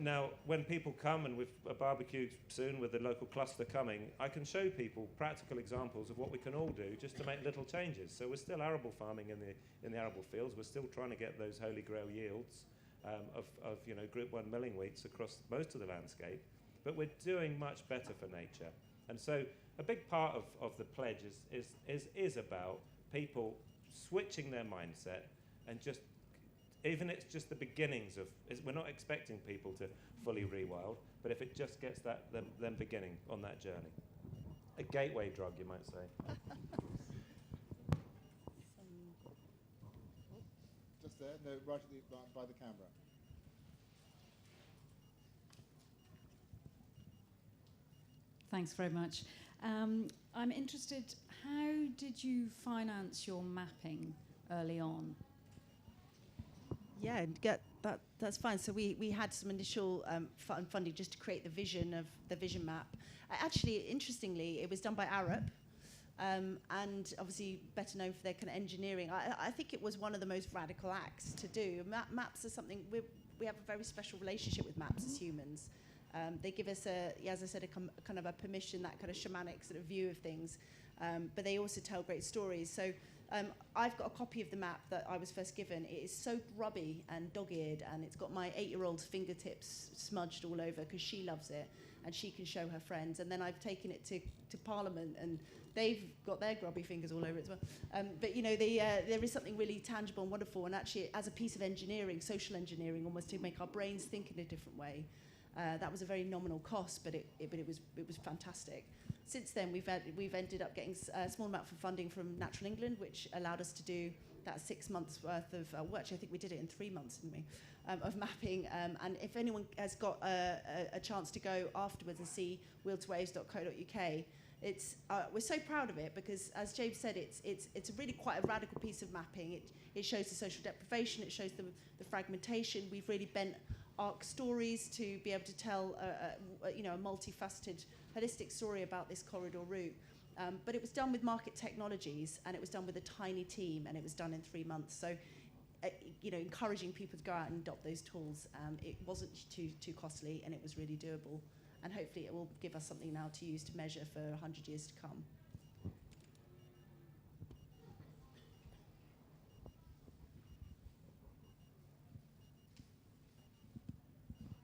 Now, when people come, and we've a barbecue soon with the local cluster coming, I can show people practical examples of what we can all do just to make little changes. So we're still arable farming in the arable fields. We're still trying to get those holy grail yields of Group 1 milling wheats across most of the landscape. But we're doing much better for nature. And so a big part of the pledge is about people switching their mindset, and just, even it's just the beginnings of, we're not expecting people to fully rewild, but if it just gets them beginning on that journey. A gateway drug, you might say. Just there, no, right by the camera. Thanks very much. I'm interested, how did you finance your mapping early on? Yeah, that's fine. So we had some initial funding just to create the vision of the vision map. Actually, interestingly, it was done by Arup, and obviously better known for their kind of engineering. I think it was one of the most radical acts to do. Maps are something, we have a very special relationship with maps as humans. They give us, as I said, a kind of a permission, that kind of shamanic sort of view of things. But they also tell great stories. So I've got a copy of the map that I was first given. It is so grubby and dog-eared, and it's got my 8-year-old's fingertips smudged all over because she loves it, and she can show her friends. And then I've taken it to Parliament, and they've got their grubby fingers all over it as well. But, you know, there is something really tangible and wonderful, and actually as a piece of engineering, social engineering, almost to make our brains think in a different way. That was a very nominal cost, but it was fantastic. Since then, we've ended up getting a small amount of funding from Natural England, which allowed us to do that 6 months worth of work. Actually, I think we did it in 3 months, didn't we? Of mapping. And if anyone has got a chance to go afterwards and see wealdtowaves.co.uk, we're so proud of it because, as James said, it's really quite a radical piece of mapping. It shows the social deprivation, it shows the fragmentation. We've really bent arc stories to be able to tell a multifaceted, holistic story about this corridor route. But it was done with market technologies, and it was done with a tiny team, and it was done in 3 months. So, encouraging people to go out and adopt those tools. It wasn't too costly, and it was really doable. And hopefully it will give us something now to use to measure for 100 years to come.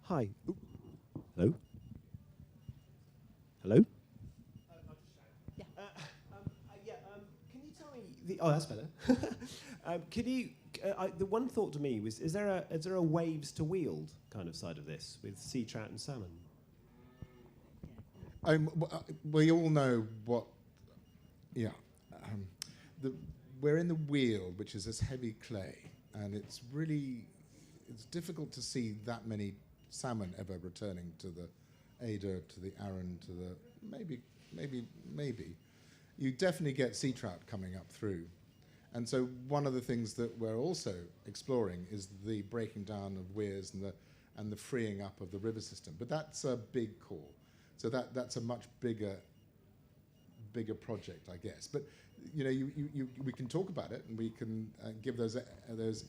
Hi. Ooh. Hello? Hello? Yeah. Can you tell me... oh, that's better. Can you... the one thought to me was, is there a waves to Weald kind of side of this with sea trout and salmon? We all know what... Yeah. We're in the Weald, which is this heavy clay, and it's difficult to see that many salmon ever returning to the Ada, to the Arun, to the... Maybe. You definitely get sea trout coming up through. And so one of the things that we're also exploring is the breaking down of weirs and the freeing up of the river system. But that's a big call. So that's a much bigger project, I guess. But we can talk about it, and we can give those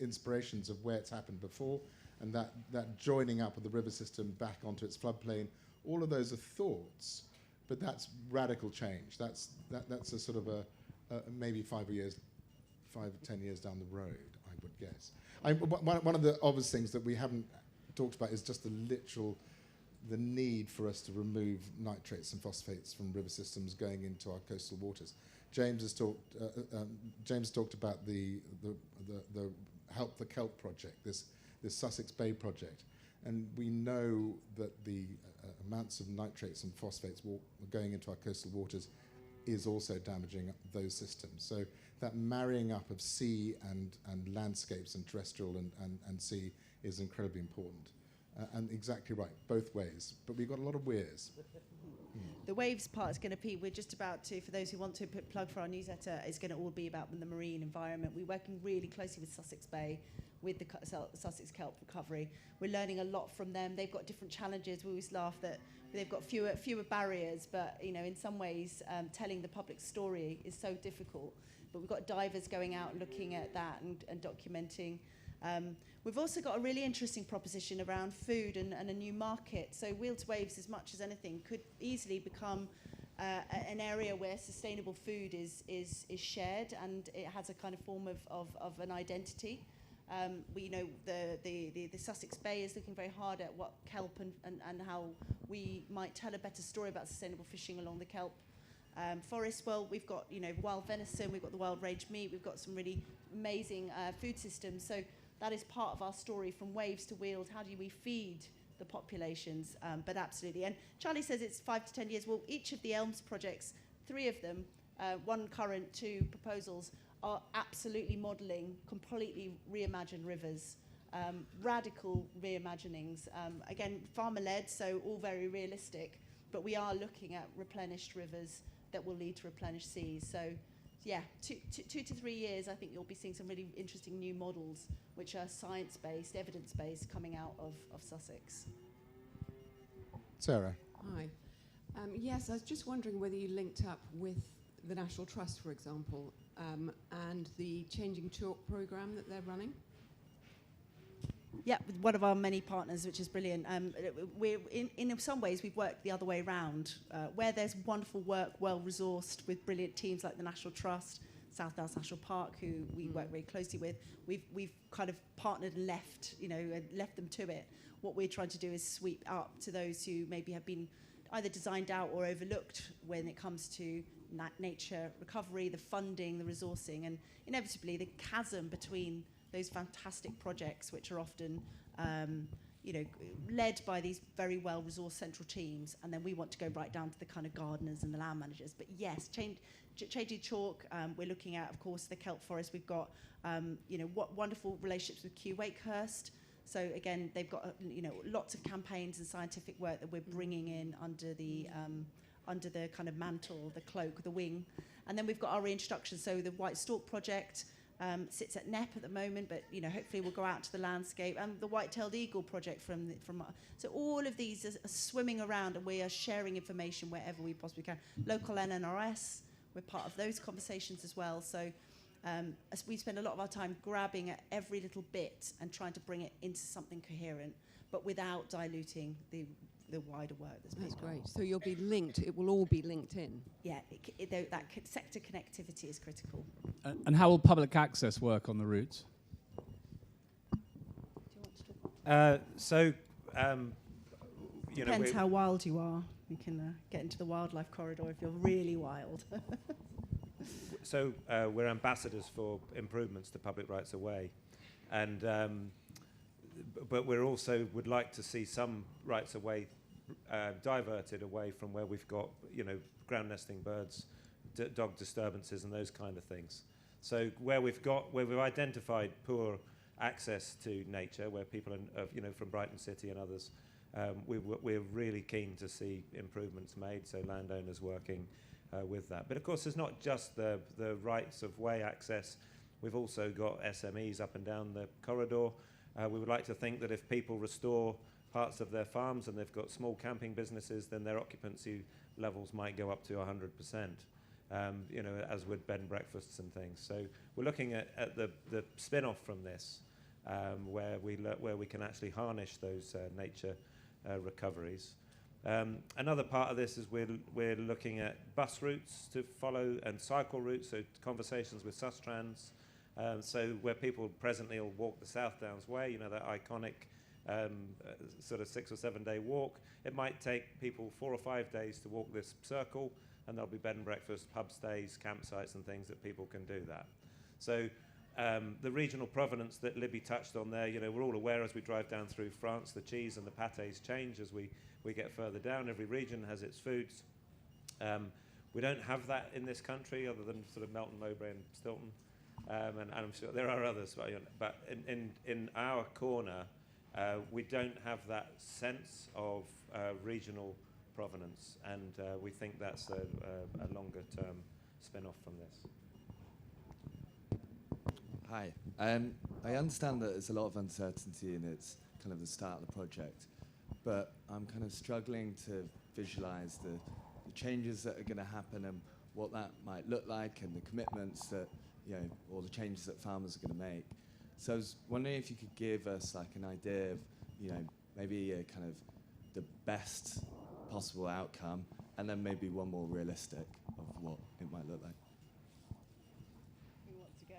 inspirations of where it's happened before, and that joining up of the river system back onto its floodplain. All of those are thoughts, but that's radical change. That's a sort of a maybe 5 or 10 years down the road, I would guess. One of the obvious things that we haven't talked about is just the need for us to remove nitrates and phosphates from river systems going into our coastal waters. James has talked about the Help the Kelp project, this Sussex Bay project, and we know that the amounts of nitrates and phosphates going into our coastal waters is also damaging those systems. So that marrying up of sea and landscapes and terrestrial and sea is incredibly important. And exactly right, both ways. But we've got a lot of weirs. The waves part is going to be, we're just about to, for those who want to plug for our newsletter, it's going to all be about the marine environment. We're working really closely with Sussex Bay, with the Sussex Kelp Recovery. We're learning a lot from them. They've got different challenges. We always laugh that they've got fewer barriers, but in some ways telling the public story is so difficult. But we've got divers going out and looking at that and documenting. We've also got a really interesting proposition around food and a new market. So Weald to Waves, as much as anything, could easily become an area where sustainable food is shared, and it has a kind of form of an identity. The Sussex Bay is looking very hard at what kelp and how we might tell a better story about sustainable fishing along the kelp forest. Well, we've got wild venison, we've got the wild range meat, we've got some really amazing food systems. So that is part of our story, from waves to Weald. How do we feed the populations? But absolutely. And Charlie says it's 5 to 10 years. Well, each of the ELMS projects, 3 of them, 1 current, 2 proposals, are absolutely modelling completely reimagined rivers, radical reimaginings. Again, farmer-led, so all very realistic, but we are looking at replenished rivers that will lead to replenished seas. So, yeah, 2 to 3 years, I think you'll be seeing some really interesting new models, which are science-based, evidence-based, coming out of Sussex. Sarah. Hi. Yes, I was just wondering whether you linked up with the National Trust, for example, and the Changing Chalk programme that they're running. Yeah, with one of our many partners, which is brilliant. We're in some ways, we've worked the other way around. Where there's wonderful work, well-resourced, with brilliant teams like the National Trust, South Wales National Park, who we work very closely with, we've kind of partnered and left them to it. What we're trying to do is sweep up to those who maybe have been either designed out or overlooked when it comes to nature recovery, the funding, the resourcing, and inevitably the chasm between those fantastic projects, which are often led by these very well-resourced central teams, and then we want to go right down to the kind of gardeners and the land managers. But yes, changing chalk, we're looking at, of course, the kelp forest. We've got what wonderful relationships with Kew Wakehurst. So again, they've got lots of campaigns and scientific work that we're bringing in under the kind of mantle, the cloak, the wing. And then we've got our reintroduction. So the White Stalk project sits at NEP at the moment, but hopefully we'll go out to the landscape. And the White-tailed Eagle project from so all of these are swimming around, and we are sharing information wherever we possibly can. Local NNRS, we're part of those conversations as well. So as we spend a lot of our time grabbing at every little bit and trying to bring it into something coherent, but without diluting the wider work that's being done. That's great. So you'll be linked. It will all be linked in. Yeah, that sector connectivity is critical. And how will public access work on the routes? Do you want to talk? Depends how wild you are. You can get into the wildlife corridor if you're really wild. So we're ambassadors for improvements to public rights of way, and but we're also would like to see some rights of way diverted away from where we've got ground nesting birds, dog disturbances, and those kind of things. So where we've identified poor access to nature, where people are, from Brighton City and others, we're really keen to see improvements made. So landowners working with that. But of course, there's not just the rights of way access. We've also got SMEs up and down the corridor. We would like to think that if people restore parts of their farms and they've got small camping businesses, then their occupancy levels might go up to 100%, as with bed and breakfasts and things. So we're looking at the spin-off from this, where we can actually harness those nature recoveries. Another part of this is we're looking at bus routes to follow and cycle routes, so conversations with Sustrans, so where people presently will walk the South Downs Way, that iconic sort of 6 or 7 day walk. It might take people 4 or 5 days to walk this circle, and there'll be bed and breakfast, pub stays, campsites and things that people can do that. So the regional provenance that Libby touched on there, we're all aware as we drive down through France, the cheese and the pâtés change as we get further down. Every region has its foods. We don't have that in this country other than sort of Melton, Mowbray and Stilton. And I'm sure there are others, but in our corner, we don't have that sense of regional provenance, and we think that's a longer term spin-off from this. Hi. I understand that there's a lot of uncertainty and it's kind of the start of the project, but I'm kind of struggling to visualize the changes that are going to happen and what that might look like and the commitments that, or the changes that farmers are going to make. So I was wondering if you could give us like an idea of, maybe a kind of the best possible outcome, and then maybe one more realistic of what it might look like. Who wants to go?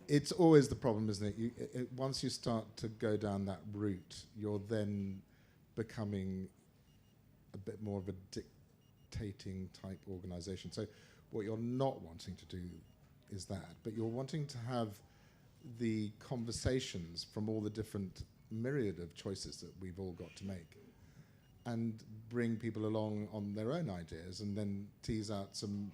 It's always the problem, isn't it? Once you start to go down that route, you're then becoming a bit more of a dictating type organisation. So what you're not wanting to do is that, but you're wanting to have the conversations from all the different myriad of choices that we've all got to make, and bring people along on their own ideas, and then tease out some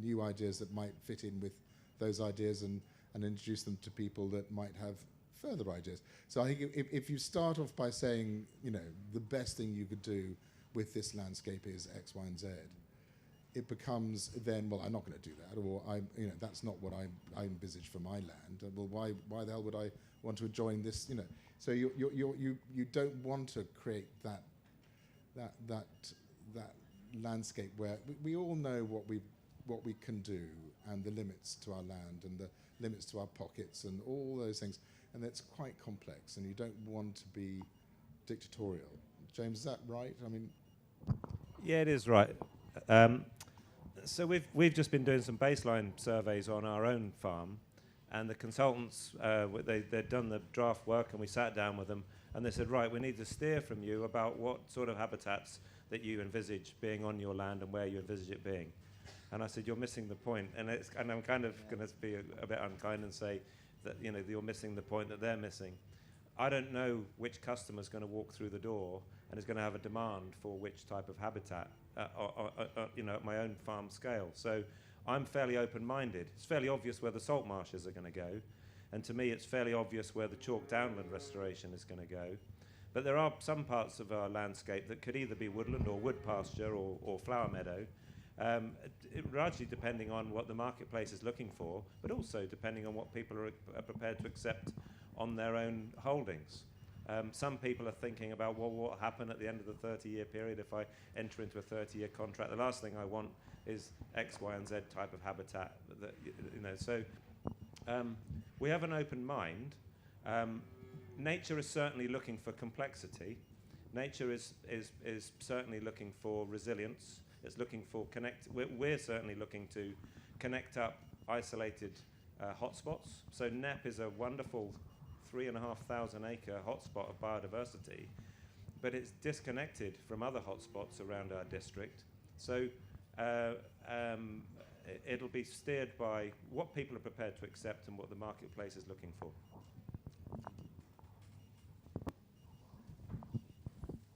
new ideas that might fit in with those ideas, and introduce them to people that might have further ideas. So I think if you start off by saying, the best thing you could do with this landscape is X, Y, and Z, it becomes then, well, I'm not going to do that, or that's not what I envisage for my land. Well, why the hell would I want to join this? So you don't want to create that landscape where we all know what we can do, and the limits to our land and the limits to our pockets and all those things. and it's quite complex, and you don't want to be dictatorial. James, is that right? I mean, yeah, it is right. So we've just been doing some baseline surveys on our own farm, and the consultants they'd done the draft work, and we sat down with them, and they said, right, we need to steer from you about what sort of habitats that you envisage being on your land and where you envisage it being. And I said, you're missing the point. And I'm kind of going to be a bit unkind and say that you're missing the point that they're missing. I don't know which customer's going to walk through the door and is going to have a demand for which type of habitat, at my own farm scale. So I'm fairly open-minded. It's fairly obvious where the salt marshes are going to go, and to me it's fairly obvious where the chalk downland restoration is going to go. But there are some parts of our landscape that could either be woodland or wood pasture or flower meadow, largely depending on what the marketplace is looking for, but also depending on what people are prepared to accept on their own holdings. Some people are thinking about, well, what will happen at the end of the 30-year period if I enter into a 30-year contract? The last thing I want is X, Y, and Z type of habitat. So we have an open mind. Nature is certainly looking for complexity. Nature is certainly looking for resilience. It's looking for we're certainly looking to connect up isolated hotspots. So NEP is a wonderful 3,500 acre hotspot of biodiversity, but it's disconnected from other hotspots around our district. So it'll be steered by what people are prepared to accept and what the marketplace is looking for.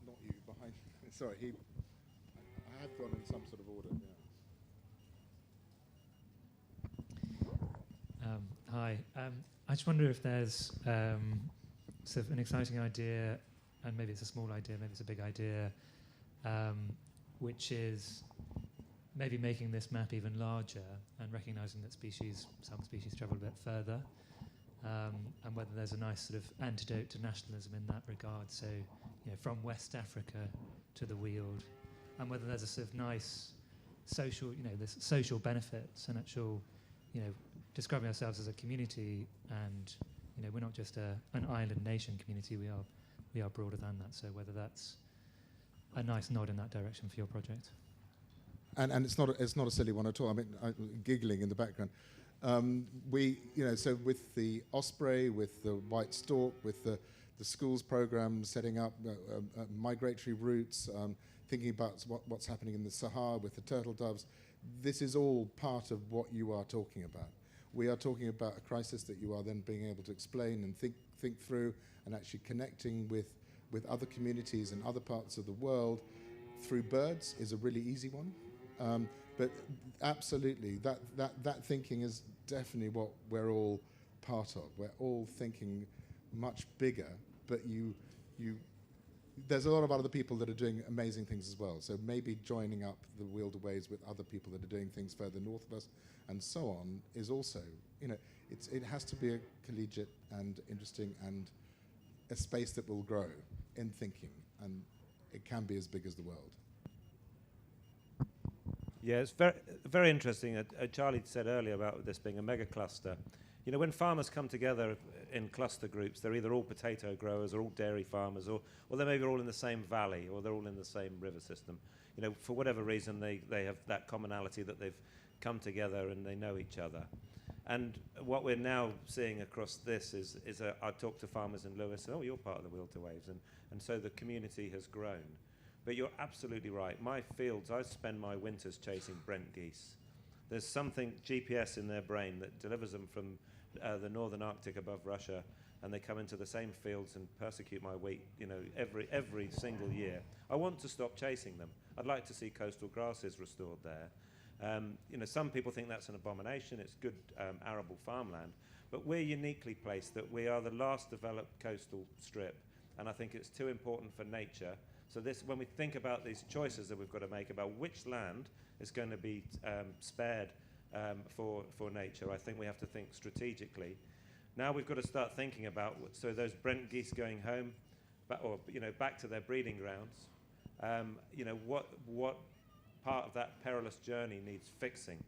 not you, behind. Sorry, I have gone in some sort of order. Yeah. Hi. I just wonder if there's sort of an exciting idea, and maybe it's a small idea, maybe it's a big idea, which is maybe making this map even larger and recognizing that some species travel a bit further, and whether there's a nice sort of antidote to nationalism in that regard. So, from West Africa to the Weald, and whether there's a sort of nice social, there's social benefits and actual, describing ourselves as a community, and we're not just an island nation community. We are broader than that. So whether that's a nice nod in that direction for your project. And it's not a silly one at all. I mean, I'm giggling in the background. So with the osprey, with the white stork, with the schools program, setting up migratory routes, thinking about what's happening in the Sahara with the turtle doves, this is all part of what you are talking about. We are talking about a crisis that you are then being able to explain and think through, and actually connecting with other communities in other parts of the world through birds is a really easy one. But absolutely, that thinking is definitely what we're all part of. We're all thinking much bigger, but there's a lot of other people that are doing amazing things as well. So maybe joining up the Weald Waves with other people that are doing things further north of us and so on is also, it has to be a collegiate and interesting and a space that will grow in thinking, and it can be as big as the world. Yeah, it's very, very interesting. Charlie said earlier about this being a mega cluster. When farmers come together in cluster groups, they're either all potato growers or all dairy farmers, or they maybe all in the same valley, or they're all in the same river system. For whatever reason, they have that commonality that they've come together and they know each other. And what we're now seeing across this is I talked to farmers in Lewis, and, you're part of the Weald Waves, and so the community has grown. But you're absolutely right. My fields, I spend my winters chasing Brent geese. There's something GPS in their brain that delivers them from the northern Arctic above Russia, and they come into the same fields and persecute my wheat, every single year. I want to stop chasing them. I'd like to see coastal grasses restored there. Some people think that's an abomination. It's good arable farmland, but we're uniquely placed that we are the last developed coastal strip, and I think it's too important for nature. So when we think about these choices that we've got to make about which land is going to be spared for nature, I think we have to think strategically. Now we've got to start thinking about those Brent geese going home, back to their breeding grounds. What part of that perilous journey needs fixing?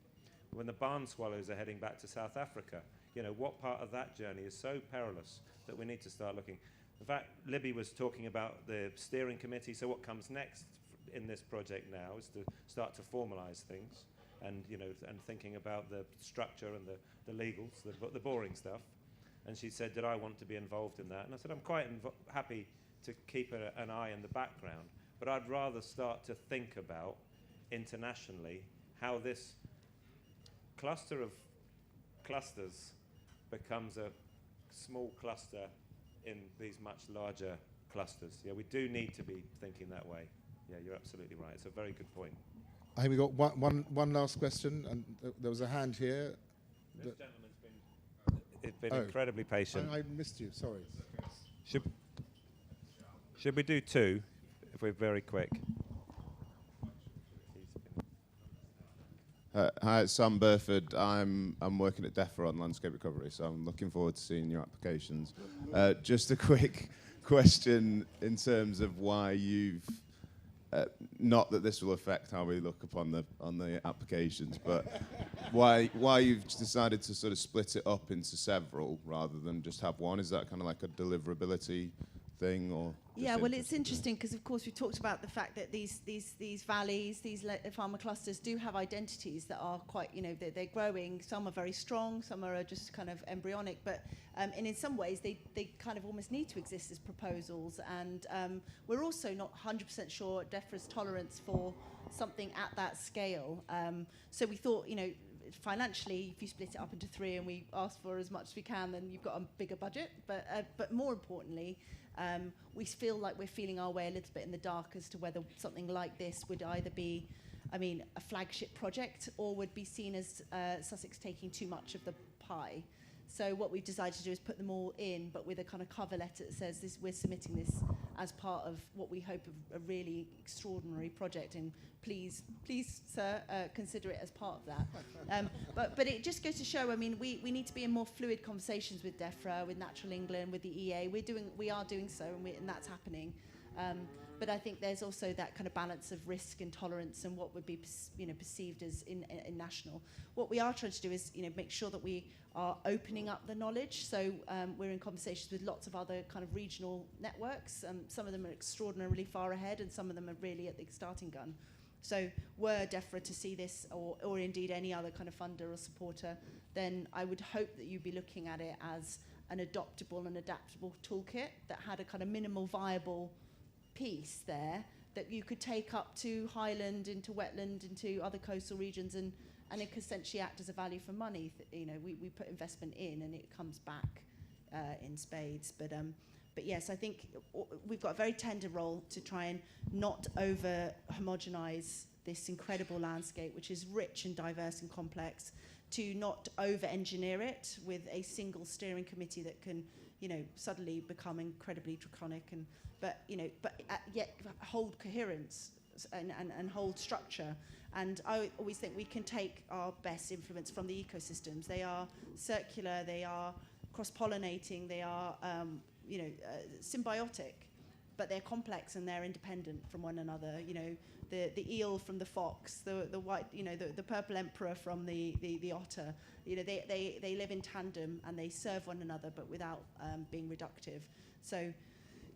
When the barn swallows are heading back to South Africa, you know, what part of that journey is so perilous that we need to start looking. In fact, Libby was talking about the steering committee. So what comes next in this project now is to start to formalize things, and you know, and thinking about the structure and the legals, the boring stuff. And she said, did I want to be involved in that? And I said, I'm quite happy to keep an eye in the background, but I'd rather start to think about internationally how this cluster of clusters becomes a small cluster in these much larger clusters. Yeah, we do need to be thinking that way. Yeah, you're absolutely right. It's a very good point. I think we got one last question, and there was a hand here. This gentleman's been incredibly patient. I missed you, sorry. Should we do two, if we're very quick? Hi, it's Sam Burford. I'm working at DEFRA on landscape recovery, so I'm looking forward to seeing your applications. Just a quick question in terms of why you've, not that this will affect how we look upon the applications, but why you've decided to sort of split it up into several rather than just have one. Is that kind of like a deliverability thing, or? Yeah, well, it's interesting because, of course, we talked about the fact that these valleys, these farmer clusters do have identities that are quite, you know, they're growing. Some are very strong, some are just kind of embryonic, but and in some ways they kind of almost need to exist as proposals. And we're also not 100% sure DEFRA's tolerance for something at that scale. So we thought, you know, financially, if you split it up into three and we ask for as much as we can, then you've got a bigger budget. But more importantly, we feel like we're feeling our way a little bit in the dark as to whether something like this would either be, I mean, a flagship project or would be seen as Sussex taking too much of the pie. So what we've decided to do is put them all in, but with a kind of cover letter that says this, we're submitting this as part of what we hope of a really extraordinary project, and please, sir, consider it as part of that. But it just goes to show, I mean, we need to be in more fluid conversations with DEFRA, with Natural England, with the EA. We are doing so, and that's happening. But I think there's also that kind of balance of risk and tolerance and what would be, you know, perceived as in national. What we are trying to do is, you know, make sure that we are opening up the knowledge. So we're in conversations with lots of other kind of regional networks. Some of them are extraordinarily far ahead, and some of them are really at the starting gun. So were DEFRA to see this, or indeed any other kind of funder or supporter, then I would hope that you'd be looking at it as an adoptable and adaptable toolkit that had a kind of minimal viable piece there that you could take up to highland, into wetland, into other coastal regions, and it could essentially act as a value for money. You know, we put investment in and it comes back in spades. But yes, I think we've got a very tender role to try and not over homogenize this incredible landscape, which is rich and diverse and complex, to not over engineer it with a single steering committee that can, you know, suddenly become incredibly draconic, but yet hold coherence and hold structure. And I always think we can take our best influence from the ecosystems. They are circular, they are cross-pollinating, they are symbiotic, but they're complex and they're independent from one another. You know, the eel from the fox, the white, you know, the purple emperor from the otter. You know, they live in tandem and they serve one another, but without being reductive. So,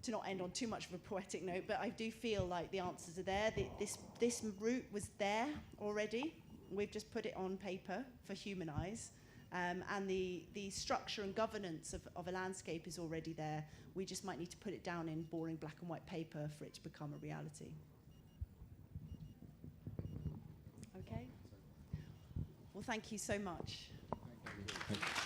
to not end on too much of a poetic note, but I do feel like the answers are there. This route was there already. We've just put it on paper for human eyes. And the structure and governance of a landscape is already there. We just might need to put it down in boring black and white paper for it to become a reality. Okay? Well, thank you so much. Thank you.